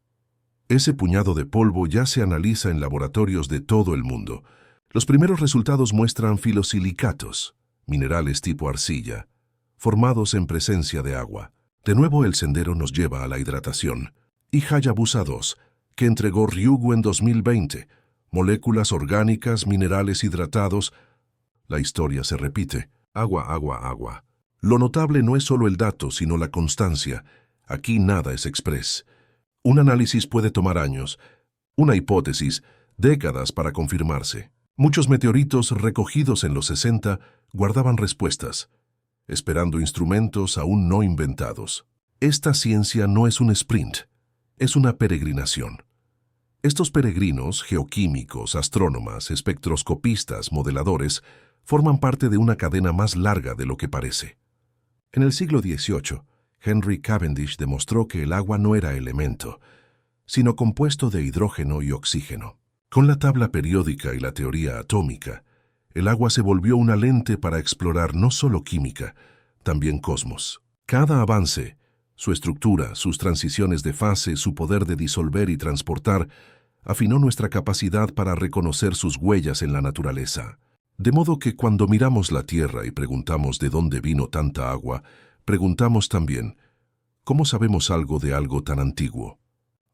Ese puñado de polvo ya se analiza en laboratorios de todo el mundo. Los primeros resultados muestran filosilicatos, minerales tipo arcilla, formados en presencia de agua. De nuevo el sendero nos lleva a la hidratación. Y Hayabusa 2, que entregó Ryugu en 2020, moléculas orgánicas, minerales hidratados. La historia se repite. Agua, agua, agua. Lo notable no es solo el dato, sino la constancia. Aquí nada es express. Un análisis puede tomar años, una hipótesis, décadas para confirmarse. Muchos meteoritos recogidos en los 60 guardaban respuestas, esperando instrumentos aún no inventados. Esta ciencia no es un sprint, es una peregrinación. Estos peregrinos, geoquímicos, astrónomas, espectroscopistas, modeladores, forman parte de una cadena más larga de lo que parece. En el siglo XVIII, Henry Cavendish demostró que el agua no era elemento, sino compuesto de hidrógeno y oxígeno. Con la tabla periódica y la teoría atómica, el agua se volvió una lente para explorar no solo química, también cosmos. Cada avance, su estructura, sus transiciones de fase, su poder de disolver y transportar, afinó nuestra capacidad para reconocer sus huellas en la naturaleza. De modo que cuando miramos la Tierra y preguntamos de dónde vino tanta agua, preguntamos también, ¿cómo sabemos algo de algo tan antiguo?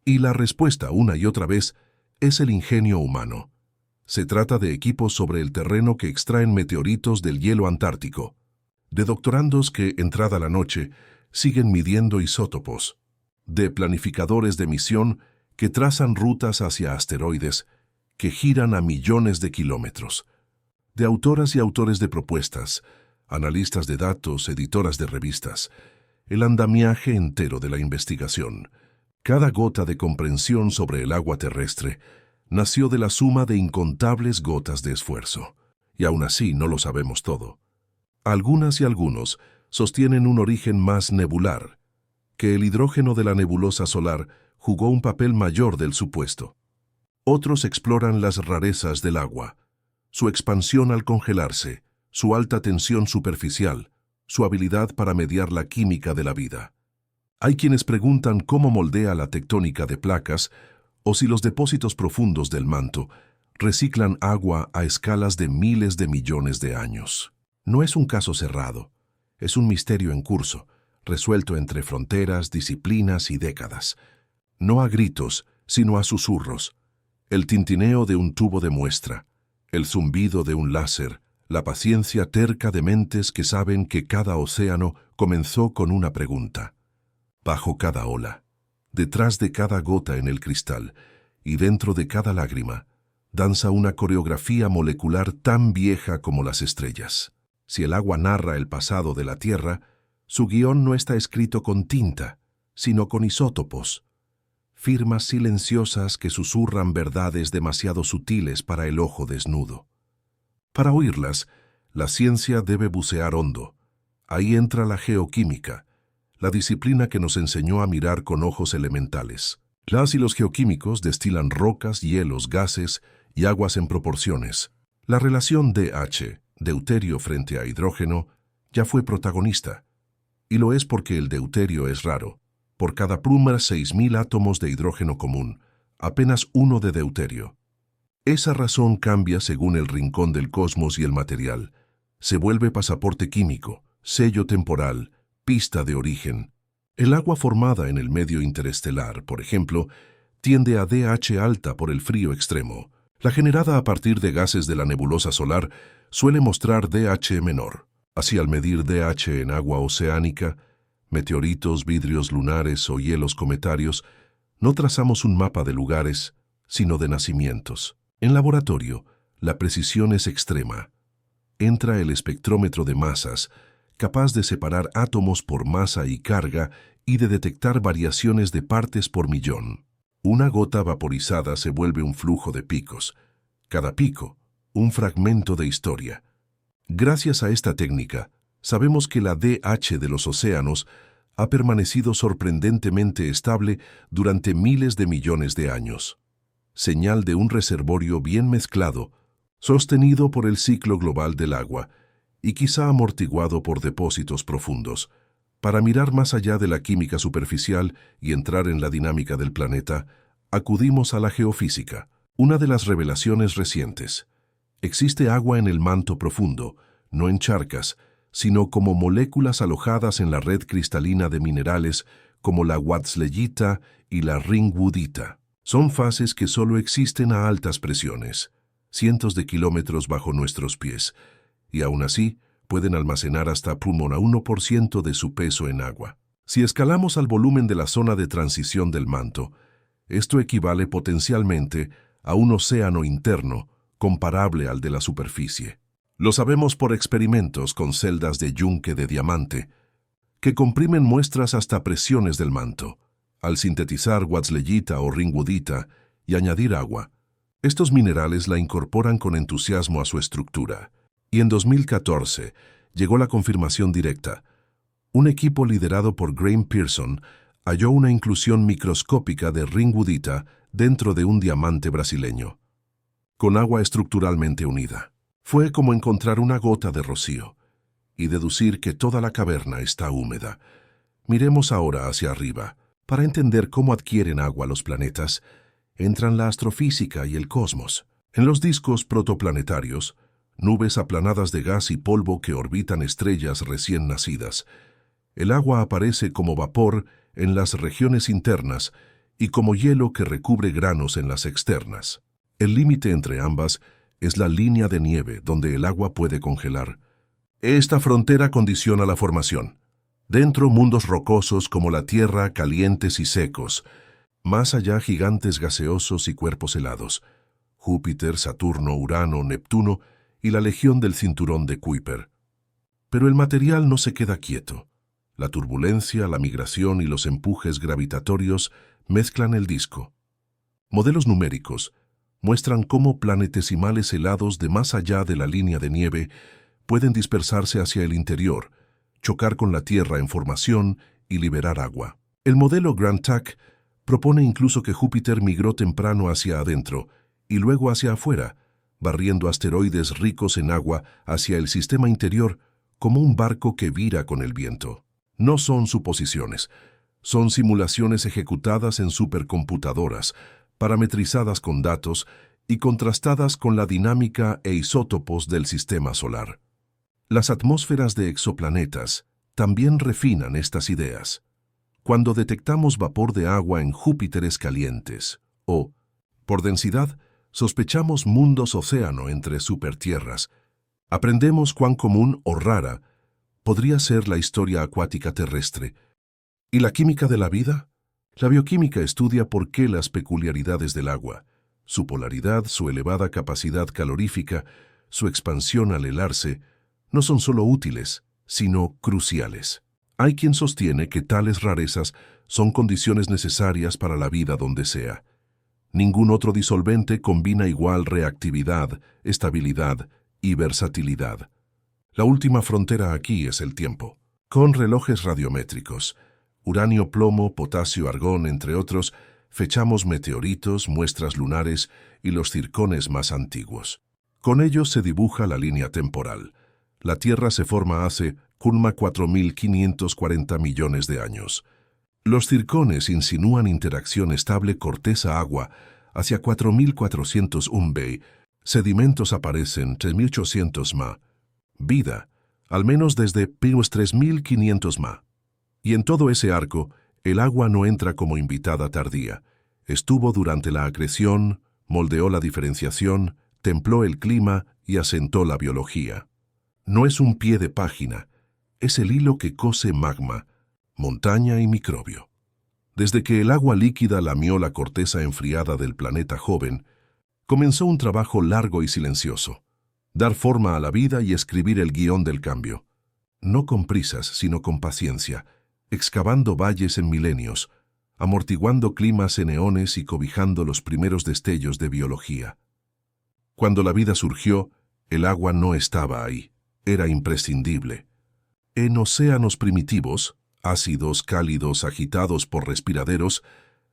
Y la respuesta, una y otra vez, es el ingenio humano. Se trata de equipos sobre el terreno que extraen meteoritos del hielo antártico, de doctorandos que, entrada la noche, siguen midiendo isótopos, de planificadores de misión que trazan rutas hacia asteroides que giran a millones de kilómetros, de autoras y autores de propuestas, analistas de datos, editoras de revistas, el andamiaje entero de la investigación. Cada gota de comprensión sobre el agua terrestre nació de la suma de incontables gotas de esfuerzo. Y aún así no lo sabemos todo. Algunas y algunos sostienen un origen más nebular, que el hidrógeno de la nebulosa solar jugó un papel mayor del supuesto. Otros exploran las rarezas del agua, su expansión al congelarse, su alta tensión superficial, su habilidad para mediar la química de la vida. Hay quienes preguntan cómo moldea la tectónica de placas o si los depósitos profundos del manto reciclan agua a escalas de miles de millones de años. No es un caso cerrado, es un misterio en curso, resuelto entre fronteras, disciplinas y décadas. No a gritos, sino a susurros. El tintineo de un tubo de muestra, el zumbido de un láser, la paciencia terca de mentes que saben que cada océano comenzó con una pregunta. Bajo cada ola, detrás de cada gota en el cristal y dentro de cada lágrima, danza una coreografía molecular tan vieja como las estrellas. Si el agua narra el pasado de la Tierra, su guión no está escrito con tinta, sino con isótopos, firmas silenciosas que susurran verdades demasiado sutiles para el ojo desnudo. Para oírlas, la ciencia debe bucear hondo. Ahí entra la geoquímica, la disciplina que nos enseñó a mirar con ojos elementales. Las y los geoquímicos destilan rocas, hielos, gases y aguas en proporciones. La relación DH, deuterio frente a hidrógeno, ya fue protagonista. Y lo es porque el deuterio es raro. Por cada pluma 6.000 átomos de hidrógeno común, apenas uno de deuterio. Esa razón cambia según el rincón del cosmos y el material. Se vuelve pasaporte químico, sello temporal, pista de origen. El agua formada en el medio interestelar, por ejemplo, tiende a DH alta por el frío extremo. La generada a partir de gases de la nebulosa solar suele mostrar DH menor. Así, al medir DH en agua oceánica, meteoritos, vidrios lunares o hielos cometarios, no trazamos un mapa de lugares, sino de nacimientos. En laboratorio, la precisión es extrema. Entra el espectrómetro de masas, capaz de separar átomos por masa y carga y de detectar variaciones de partes por millón. Una gota vaporizada se vuelve un flujo de picos. Cada pico, un fragmento de historia. Gracias a esta técnica, sabemos que la DH de los océanos ha permanecido sorprendentemente estable durante miles de millones de años. Señal de un reservorio bien mezclado, sostenido por el ciclo global del agua y quizá amortiguado por depósitos profundos. Para mirar más allá de la química superficial y entrar en la dinámica del planeta, acudimos a la geofísica, una de las revelaciones recientes. Existe agua en el manto profundo, no en charcas, sino como moléculas alojadas en la red cristalina de minerales como la wachsleita y la ringwoodita. Son fases que solo existen a altas presiones, cientos de kilómetros bajo nuestros pies, y aún así pueden almacenar hasta pulmón a 1% de su peso en agua. Si escalamos al volumen de la zona de transición del manto, esto equivale potencialmente a un océano interno comparable al de la superficie. Lo sabemos por experimentos con celdas de yunque de diamante, que comprimen muestras hasta presiones del manto. Al sintetizar wachsleyita o ringwoodita y añadir agua, estos minerales la incorporan con entusiasmo a su estructura. Y en 2014 llegó la confirmación directa. Un equipo liderado por Graham Pearson halló una inclusión microscópica de ringwoodita dentro de un diamante brasileño, con agua estructuralmente unida. Fue como encontrar una gota de rocío y deducir que toda la caverna está húmeda. Miremos ahora hacia arriba. Para entender cómo adquieren agua los planetas, entran la astrofísica y el cosmos. En los discos protoplanetarios, nubes aplanadas de gas y polvo que orbitan estrellas recién nacidas, el agua aparece como vapor en las regiones internas y como hielo que recubre granos en las externas. El límite entre ambas es la línea de nieve donde el agua puede congelar. Esta frontera condiciona la formación. Dentro, mundos rocosos como la Tierra, calientes y secos. Más allá, gigantes gaseosos y cuerpos helados. Júpiter, Saturno, Urano, Neptuno y la legión del cinturón de Kuiper. Pero el material no se queda quieto. La turbulencia, la migración y los empujes gravitatorios mezclan el disco. Modelos numéricos muestran cómo planetesimales helados de más allá de la línea de nieve pueden dispersarse hacia el interior, chocar con la Tierra en formación y liberar agua. El modelo Grand-TAC propone incluso que Júpiter migró temprano hacia adentro y luego hacia afuera, barriendo asteroides ricos en agua hacia el sistema interior como un barco que vira con el viento. No son suposiciones, son simulaciones ejecutadas en supercomputadoras, parametrizadas con datos y contrastadas con la dinámica e isótopos del sistema solar. Las atmósferas de exoplanetas también refinan estas ideas. Cuando detectamos vapor de agua en Júpiteres calientes, o, por densidad, sospechamos mundos océano entre supertierras, aprendemos cuán común o rara podría ser la historia acuática terrestre. ¿Y la química de la vida? La bioquímica estudia por qué las peculiaridades del agua, su polaridad, su elevada capacidad calorífica, su expansión al helarse, no son solo útiles, sino cruciales. Hay quien sostiene que tales rarezas son condiciones necesarias para la vida donde sea. Ningún otro disolvente combina igual reactividad, estabilidad y versatilidad. La última frontera aquí es el tiempo. Con relojes radiométricos, uranio, plomo, potasio, argón, entre otros, fechamos meteoritos, muestras lunares y los circones más antiguos. Con ellos se dibuja la línea temporal. La Tierra se forma hace 4.540 millones de años. Los circones insinúan interacción estable corteza-agua hacia 4.401 B. Sedimentos aparecen 3.800 ma. Vida, al menos desde 3.500 ma. Y en todo ese arco, el agua no entra como invitada tardía. Estuvo durante la acreción, moldeó la diferenciación, templó el clima y asentó la biología. No es un pie de página, es el hilo que cose magma, montaña y microbio. Desde que el agua líquida lamió la corteza enfriada del planeta joven, comenzó un trabajo largo y silencioso: dar forma a la vida y escribir el guión del cambio. No con prisas, sino con paciencia, excavando valles en milenios, amortiguando climas en eones y cobijando los primeros destellos de biología. Cuando la vida surgió, el agua no estaba ahí, era imprescindible. En océanos primitivos, ácidos, cálidos, agitados por respiraderos,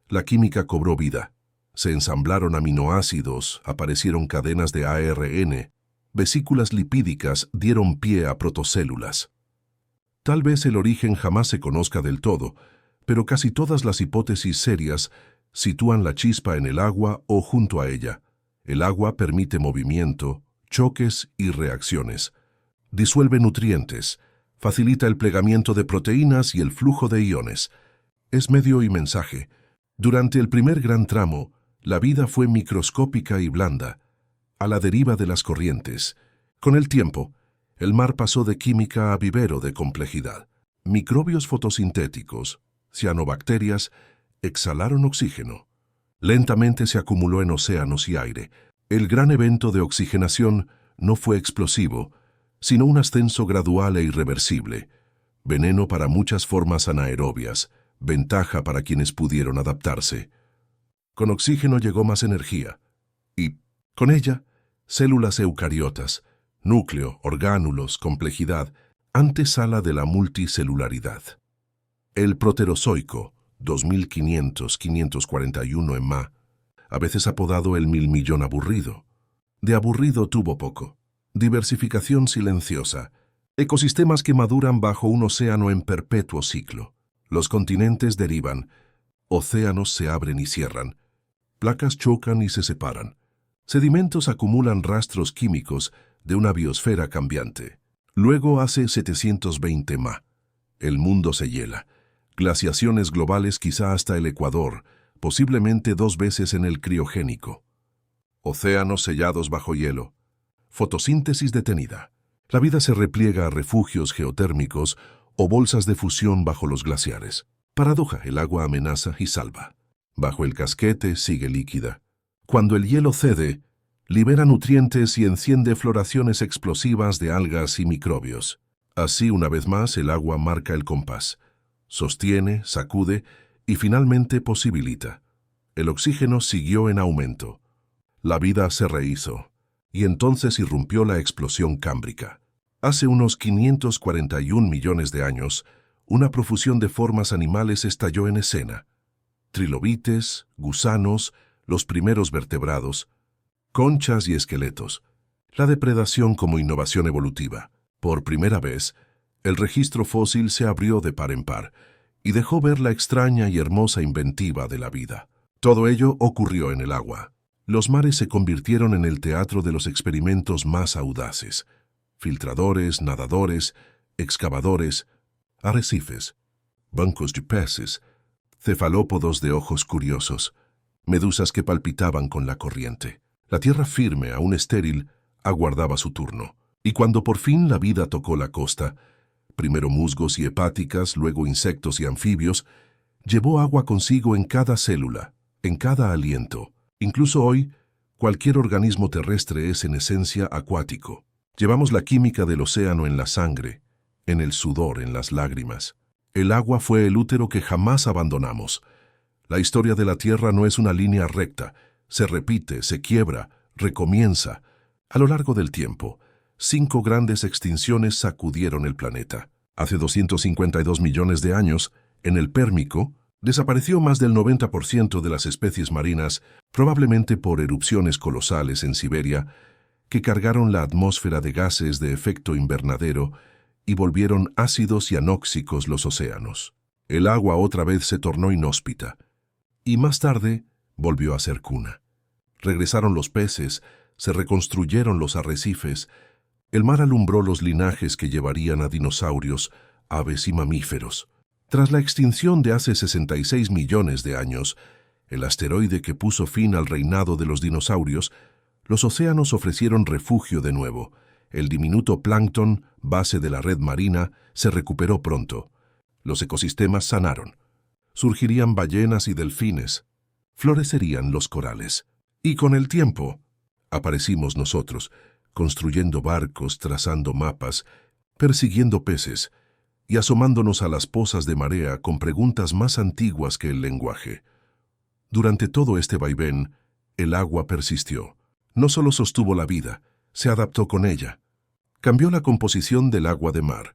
la química cobró vida. Se ensamblaron aminoácidos, aparecieron cadenas de ARN, vesículas lipídicas dieron pie a protocélulas. Tal vez el origen jamás se conozca del todo, pero casi todas las hipótesis serias sitúan la chispa en el agua o junto a ella. El agua permite movimiento, choques y reacciones. Disuelve nutrientes, facilita el plegamiento de proteínas y el flujo de iones. Es medio y mensaje. Durante el primer gran tramo, la vida fue microscópica y blanda, a la deriva de las corrientes. Con el tiempo, el mar pasó de química a vivero de complejidad. Microbios fotosintéticos, cianobacterias, exhalaron oxígeno. Lentamente se acumuló en océanos y aire. El gran evento de oxigenación no fue explosivo, sino un ascenso gradual e irreversible, veneno para muchas formas anaerobias, ventaja para quienes pudieron adaptarse. Con oxígeno llegó más energía, y, con ella, células eucariotas, núcleo, orgánulos, complejidad, antesala de la multicelularidad. El proterozoico, 2500-541 en Ma, a veces apodado el 1000.000.000 aburrido. De aburrido tuvo poco. Diversificación silenciosa. Ecosistemas que maduran bajo un océano en perpetuo ciclo. Los continentes derivan. Océanos se abren y cierran. Placas chocan y se separan. Sedimentos acumulan rastros químicos de una biosfera cambiante. Luego hace 720 Ma. El mundo se hiela. Glaciaciones globales quizá hasta el Ecuador, posiblemente 2 veces en el criogénico. Océanos sellados bajo hielo. Fotosíntesis detenida. La vida se repliega a refugios geotérmicos o bolsas de fusión bajo los glaciares. Paradoja, el agua amenaza y salva. Bajo el casquete sigue líquida. Cuando el hielo cede, libera nutrientes y enciende floraciones explosivas de algas y microbios. Así, una vez más, el agua marca el compás. Sostiene, sacude y finalmente posibilita. El oxígeno siguió en aumento. La vida se rehizo, y entonces irrumpió la explosión cámbrica. Hace unos 541 millones de años, una profusión de formas animales estalló en escena. Trilobites, gusanos, los primeros vertebrados, conchas y esqueletos. La depredación como innovación evolutiva. Por primera vez, el registro fósil se abrió de par en par y dejó ver la extraña y hermosa inventiva de la vida. Todo ello ocurrió en el agua. Los mares se convirtieron en el teatro de los experimentos más audaces. Filtradores, nadadores, excavadores, arrecifes, bancos de peces, cefalópodos de ojos curiosos, medusas que palpitaban con la corriente. La tierra firme, aún estéril, aguardaba su turno. Y cuando por fin la vida tocó la costa, primero musgos y hepáticas, luego insectos y anfibios, llevó agua consigo en cada célula, en cada aliento. Incluso hoy, cualquier organismo terrestre es en esencia acuático. Llevamos la química del océano en la sangre, en el sudor, en las lágrimas. El agua fue el útero que jamás abandonamos. La historia de la Tierra no es una línea recta. Se repite, se quiebra, recomienza. A lo largo del tiempo, 5 grandes extinciones sacudieron el planeta. Hace 252 millones de años, en el Pérmico, desapareció más del 90% de las especies marinas, probablemente por erupciones colosales en Siberia, que cargaron la atmósfera de gases de efecto invernadero y volvieron ácidos y anóxicos los océanos. El agua otra vez se tornó inhóspita, y más tarde volvió a ser cuna. Regresaron los peces, se reconstruyeron los arrecifes, el mar alumbró los linajes que llevarían a dinosaurios, aves y mamíferos. Tras la extinción de hace 66 millones de años, el asteroide que puso fin al reinado de los dinosaurios, los océanos ofrecieron refugio de nuevo. El diminuto plancton, base de la red marina, se recuperó pronto. Los ecosistemas sanaron. Surgirían ballenas y delfines. Florecerían los corales. Y con el tiempo, aparecimos nosotros, construyendo barcos, trazando mapas, persiguiendo peces, y asomándonos a las pozas de marea con preguntas más antiguas que el lenguaje. Durante todo este vaivén, el agua persistió. No solo sostuvo la vida, se adaptó con ella. Cambió la composición del agua de mar.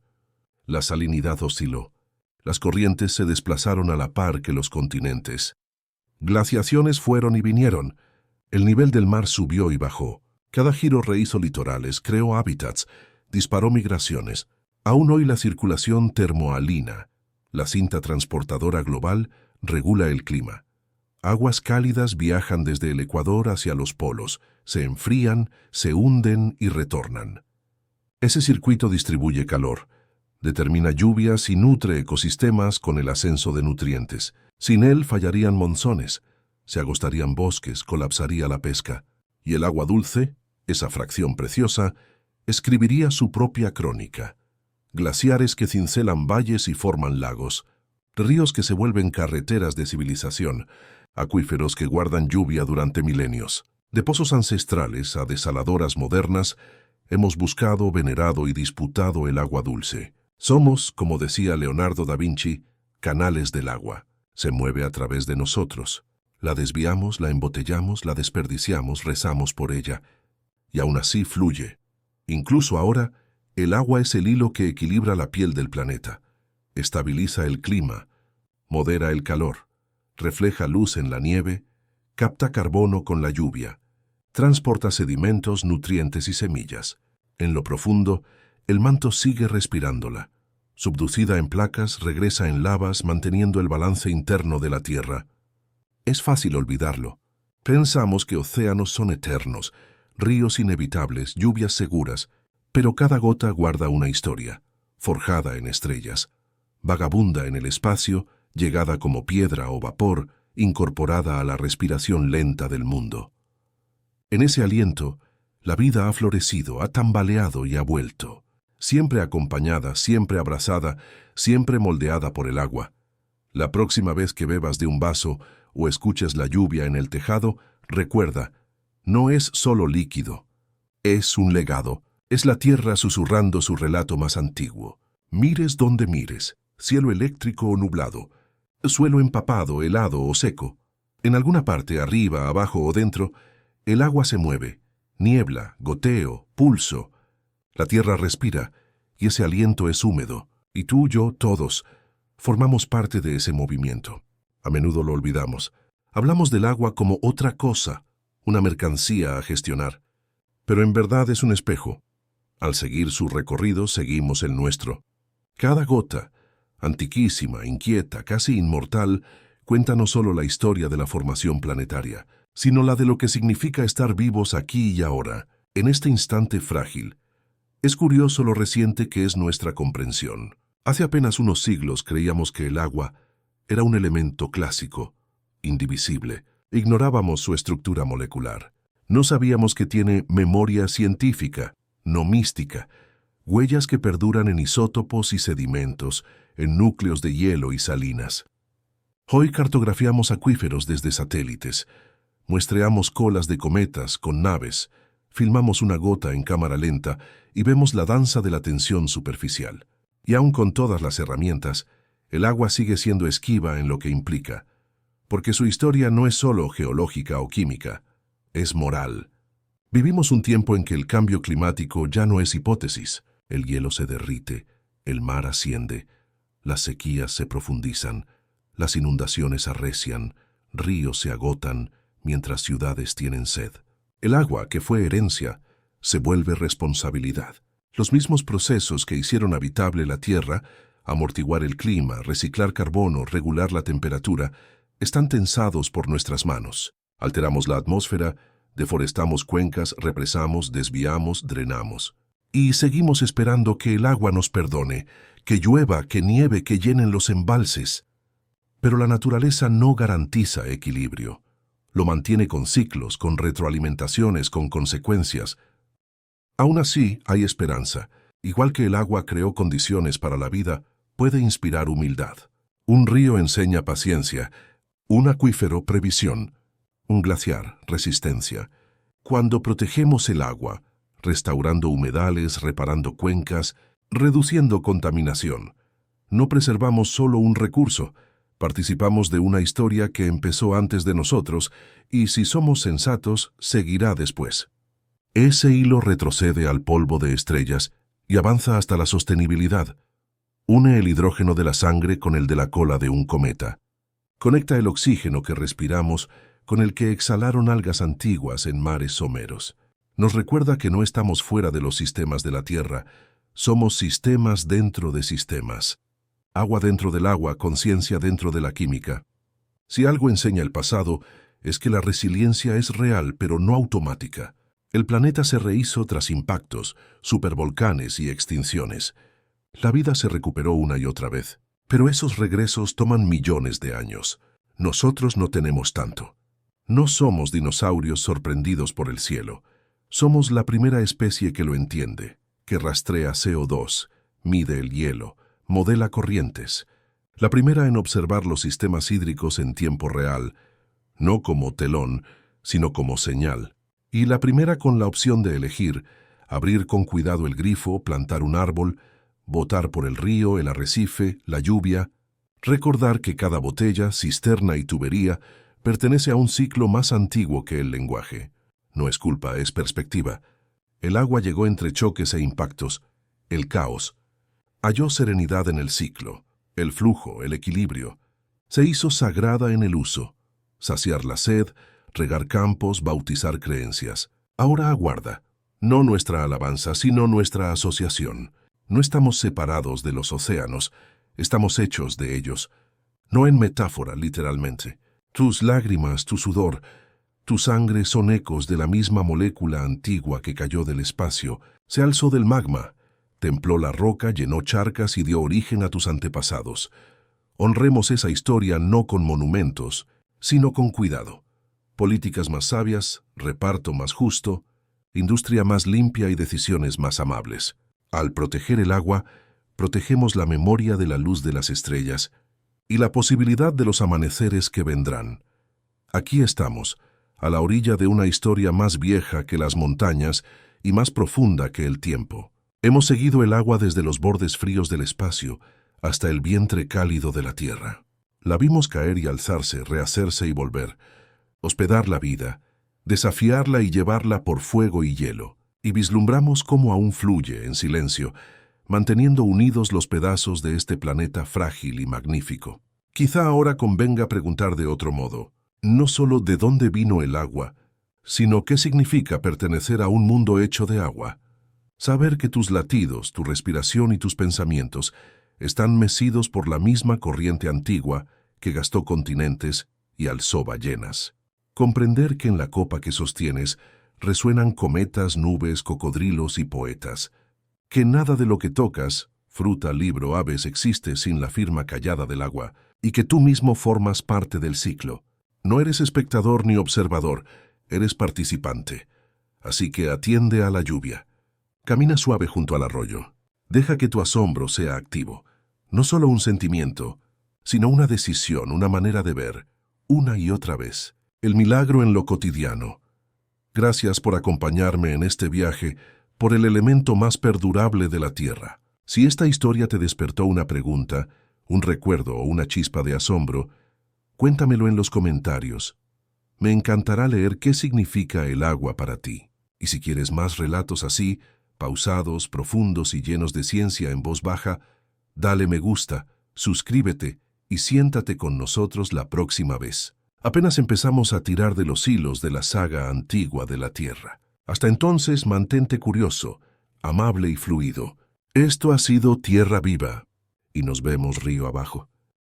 La salinidad osciló. Las corrientes se desplazaron a la par que los continentes. Glaciaciones fueron y vinieron. El nivel del mar subió y bajó. Cada giro rehizo litorales, creó hábitats, disparó migraciones. Aún hoy la circulación termohalina, la cinta transportadora global, regula el clima. Aguas cálidas viajan desde el Ecuador hacia los polos, se enfrían, se hunden y retornan. Ese circuito distribuye calor, determina lluvias y nutre ecosistemas con el ascenso de nutrientes. Sin él fallarían monzones, se agostarían bosques, colapsaría la pesca. Y el agua dulce, esa fracción preciosa, escribiría su propia crónica. Glaciares que cincelan valles y forman lagos, ríos que se vuelven carreteras de civilización, acuíferos que guardan lluvia durante milenios. De pozos ancestrales a desaladoras modernas, hemos buscado, venerado y disputado el agua dulce. Somos, como decía Leonardo da Vinci, canales del agua. Se mueve a través de nosotros. La desviamos, la embotellamos, la desperdiciamos, rezamos por ella. Y aún así fluye. Incluso ahora, el agua es el hilo que equilibra la piel del planeta. Estabiliza el clima, modera el calor, refleja luz en la nieve, capta carbono con la lluvia, transporta sedimentos, nutrientes y semillas. En lo profundo, el manto sigue respirándola. Subducida en placas, regresa en lavas, manteniendo el balance interno de la Tierra. Es fácil olvidarlo. Pensamos que océanos son eternos, ríos inevitables, lluvias seguras, pero cada gota guarda una historia, forjada en estrellas, vagabunda en el espacio, llegada como piedra o vapor, incorporada a la respiración lenta del mundo. En ese aliento, la vida ha florecido, ha tambaleado y ha vuelto, siempre acompañada, siempre abrazada, siempre moldeada por el agua. La próxima vez que bebas de un vaso o escuches la lluvia en el tejado, recuerda, no es solo líquido, es un legado, es la tierra susurrando su relato más antiguo. Mires donde mires, cielo eléctrico o nublado, suelo empapado, helado o seco. En alguna parte, arriba, abajo o dentro, el agua se mueve, niebla, goteo, pulso. La tierra respira y ese aliento es húmedo, y tú, yo, todos, formamos parte de ese movimiento. A menudo lo olvidamos. Hablamos del agua como otra cosa, una mercancía a gestionar. Pero en verdad es un espejo. Al seguir su recorrido, seguimos el nuestro. Cada gota, antiquísima, inquieta, casi inmortal, cuenta no solo la historia de la formación planetaria, sino la de lo que significa estar vivos aquí y ahora, en este instante frágil. Es curioso lo reciente que es nuestra comprensión. Hace apenas unos siglos creíamos que el agua era un elemento clásico, indivisible. Ignorábamos su estructura molecular. No sabíamos que tiene memoria científica, no mística, huellas que perduran en isótopos y sedimentos, en núcleos de hielo y salinas. Hoy cartografiamos acuíferos desde satélites, muestreamos colas de cometas con naves, filmamos una gota en cámara lenta y vemos la danza de la tensión superficial. Y aun con todas las herramientas, el agua sigue siendo esquiva en lo que implica, porque su historia no es solo geológica o química, es moral. Vivimos un tiempo en que el cambio climático ya no es hipótesis. El hielo se derrite, el mar asciende, las sequías se profundizan, las inundaciones arrecian, ríos se agotan, mientras ciudades tienen sed. El agua, que fue herencia, se vuelve responsabilidad. Los mismos procesos que hicieron habitable la Tierra, amortiguar el clima, reciclar carbono, regular la temperatura, están tensados por nuestras manos. Alteramos la atmósfera, deforestamos cuencas, represamos, desviamos, drenamos. Y seguimos esperando que el agua nos perdone, que llueva, que nieve, que llenen los embalses. Pero la naturaleza no garantiza equilibrio. Lo mantiene con ciclos, con retroalimentaciones, con consecuencias. Aún así, hay esperanza. Igual que el agua creó condiciones para la vida, puede inspirar humildad. Un río enseña paciencia, un acuífero previsión, un glaciar resistencia. Cuando protegemos el agua, restaurando humedales, reparando cuencas, reduciendo contaminación, no preservamos solo un recurso, participamos de una historia que empezó antes de nosotros y, si somos sensatos, seguirá después. Ese hilo retrocede al polvo de estrellas y avanza hasta la sostenibilidad. Une el hidrógeno de la sangre con el de la cola de un cometa. Conecta el oxígeno que respiramos con el que exhalaron algas antiguas en mares someros. Nos recuerda que no estamos fuera de los sistemas de la Tierra, somos sistemas dentro de sistemas. Agua dentro del agua, conciencia dentro de la química. Si algo enseña el pasado, es que la resiliencia es real, pero no automática. El planeta se rehizo tras impactos, supervolcanes y extinciones. La vida se recuperó una y otra vez, pero esos regresos toman millones de años. Nosotros no tenemos tanto. No somos dinosaurios sorprendidos por el cielo. Somos la primera especie que lo entiende, que rastrea CO2, mide el hielo, modela corrientes. La primera en observar los sistemas hídricos en tiempo real, no como telón, sino como señal. Y la primera con la opción de elegir, abrir con cuidado el grifo, plantar un árbol, botar por el río, el arrecife, la lluvia, recordar que cada botella, cisterna y tubería pertenece a un ciclo más antiguo que el lenguaje. No es culpa, es perspectiva. El agua llegó entre choques e impactos, el caos. Halló serenidad en el ciclo, el flujo, el equilibrio. Se hizo sagrada en el uso. Saciar la sed, regar campos, bautizar creencias. Ahora aguarda. No nuestra alabanza, sino nuestra asociación. No estamos separados de los océanos, estamos hechos de ellos. No en metáfora, literalmente. Tus lágrimas, tu sudor, tu sangre son ecos de la misma molécula antigua que cayó del espacio, se alzó del magma, templó la roca, llenó charcas y dio origen a tus antepasados. Honremos esa historia no con monumentos, sino con cuidado. Políticas más sabias, reparto más justo, industria más limpia y decisiones más amables. Al proteger el agua, protegemos la memoria de la luz de las estrellas y la posibilidad de los amaneceres que vendrán. Aquí estamos, a la orilla de una historia más vieja que las montañas y más profunda que el tiempo. Hemos seguido el agua desde los bordes fríos del espacio hasta el vientre cálido de la tierra. La vimos caer y alzarse, rehacerse y volver, hospedar la vida, desafiarla y llevarla por fuego y hielo, y vislumbramos cómo aún fluye en silencio, manteniendo unidos los pedazos de este planeta frágil y magnífico. Quizá ahora convenga preguntar de otro modo, no solo de dónde vino el agua, sino qué significa pertenecer a un mundo hecho de agua. Saber que tus latidos, tu respiración y tus pensamientos están mecidos por la misma corriente antigua que gastó continentes y alzó ballenas. Comprender que en la copa que sostienes resuenan cometas, nubes, cocodrilos y poetas. Que nada de lo que tocas, fruta, libro, aves, existe sin la firma callada del agua, y que tú mismo formas parte del ciclo. No eres espectador ni observador, eres participante. Así que atiende a la lluvia. Camina suave junto al arroyo. Deja que tu asombro sea activo. No solo un sentimiento, sino una decisión, una manera de ver, una y otra vez. El milagro en lo cotidiano. Gracias por acompañarme en este viaje por el elemento más perdurable de la Tierra. Si esta historia te despertó una pregunta, un recuerdo o una chispa de asombro, cuéntamelo en los comentarios. Me encantará leer qué significa el agua para ti. Y si quieres más relatos así, pausados, profundos y llenos de ciencia en voz baja, dale me gusta, suscríbete y siéntate con nosotros la próxima vez. Apenas empezamos a tirar de los hilos de la saga antigua de la Tierra. Hasta entonces, mantente curioso, amable y fluido. Esto ha sido Tierra Viva, y nos vemos río abajo.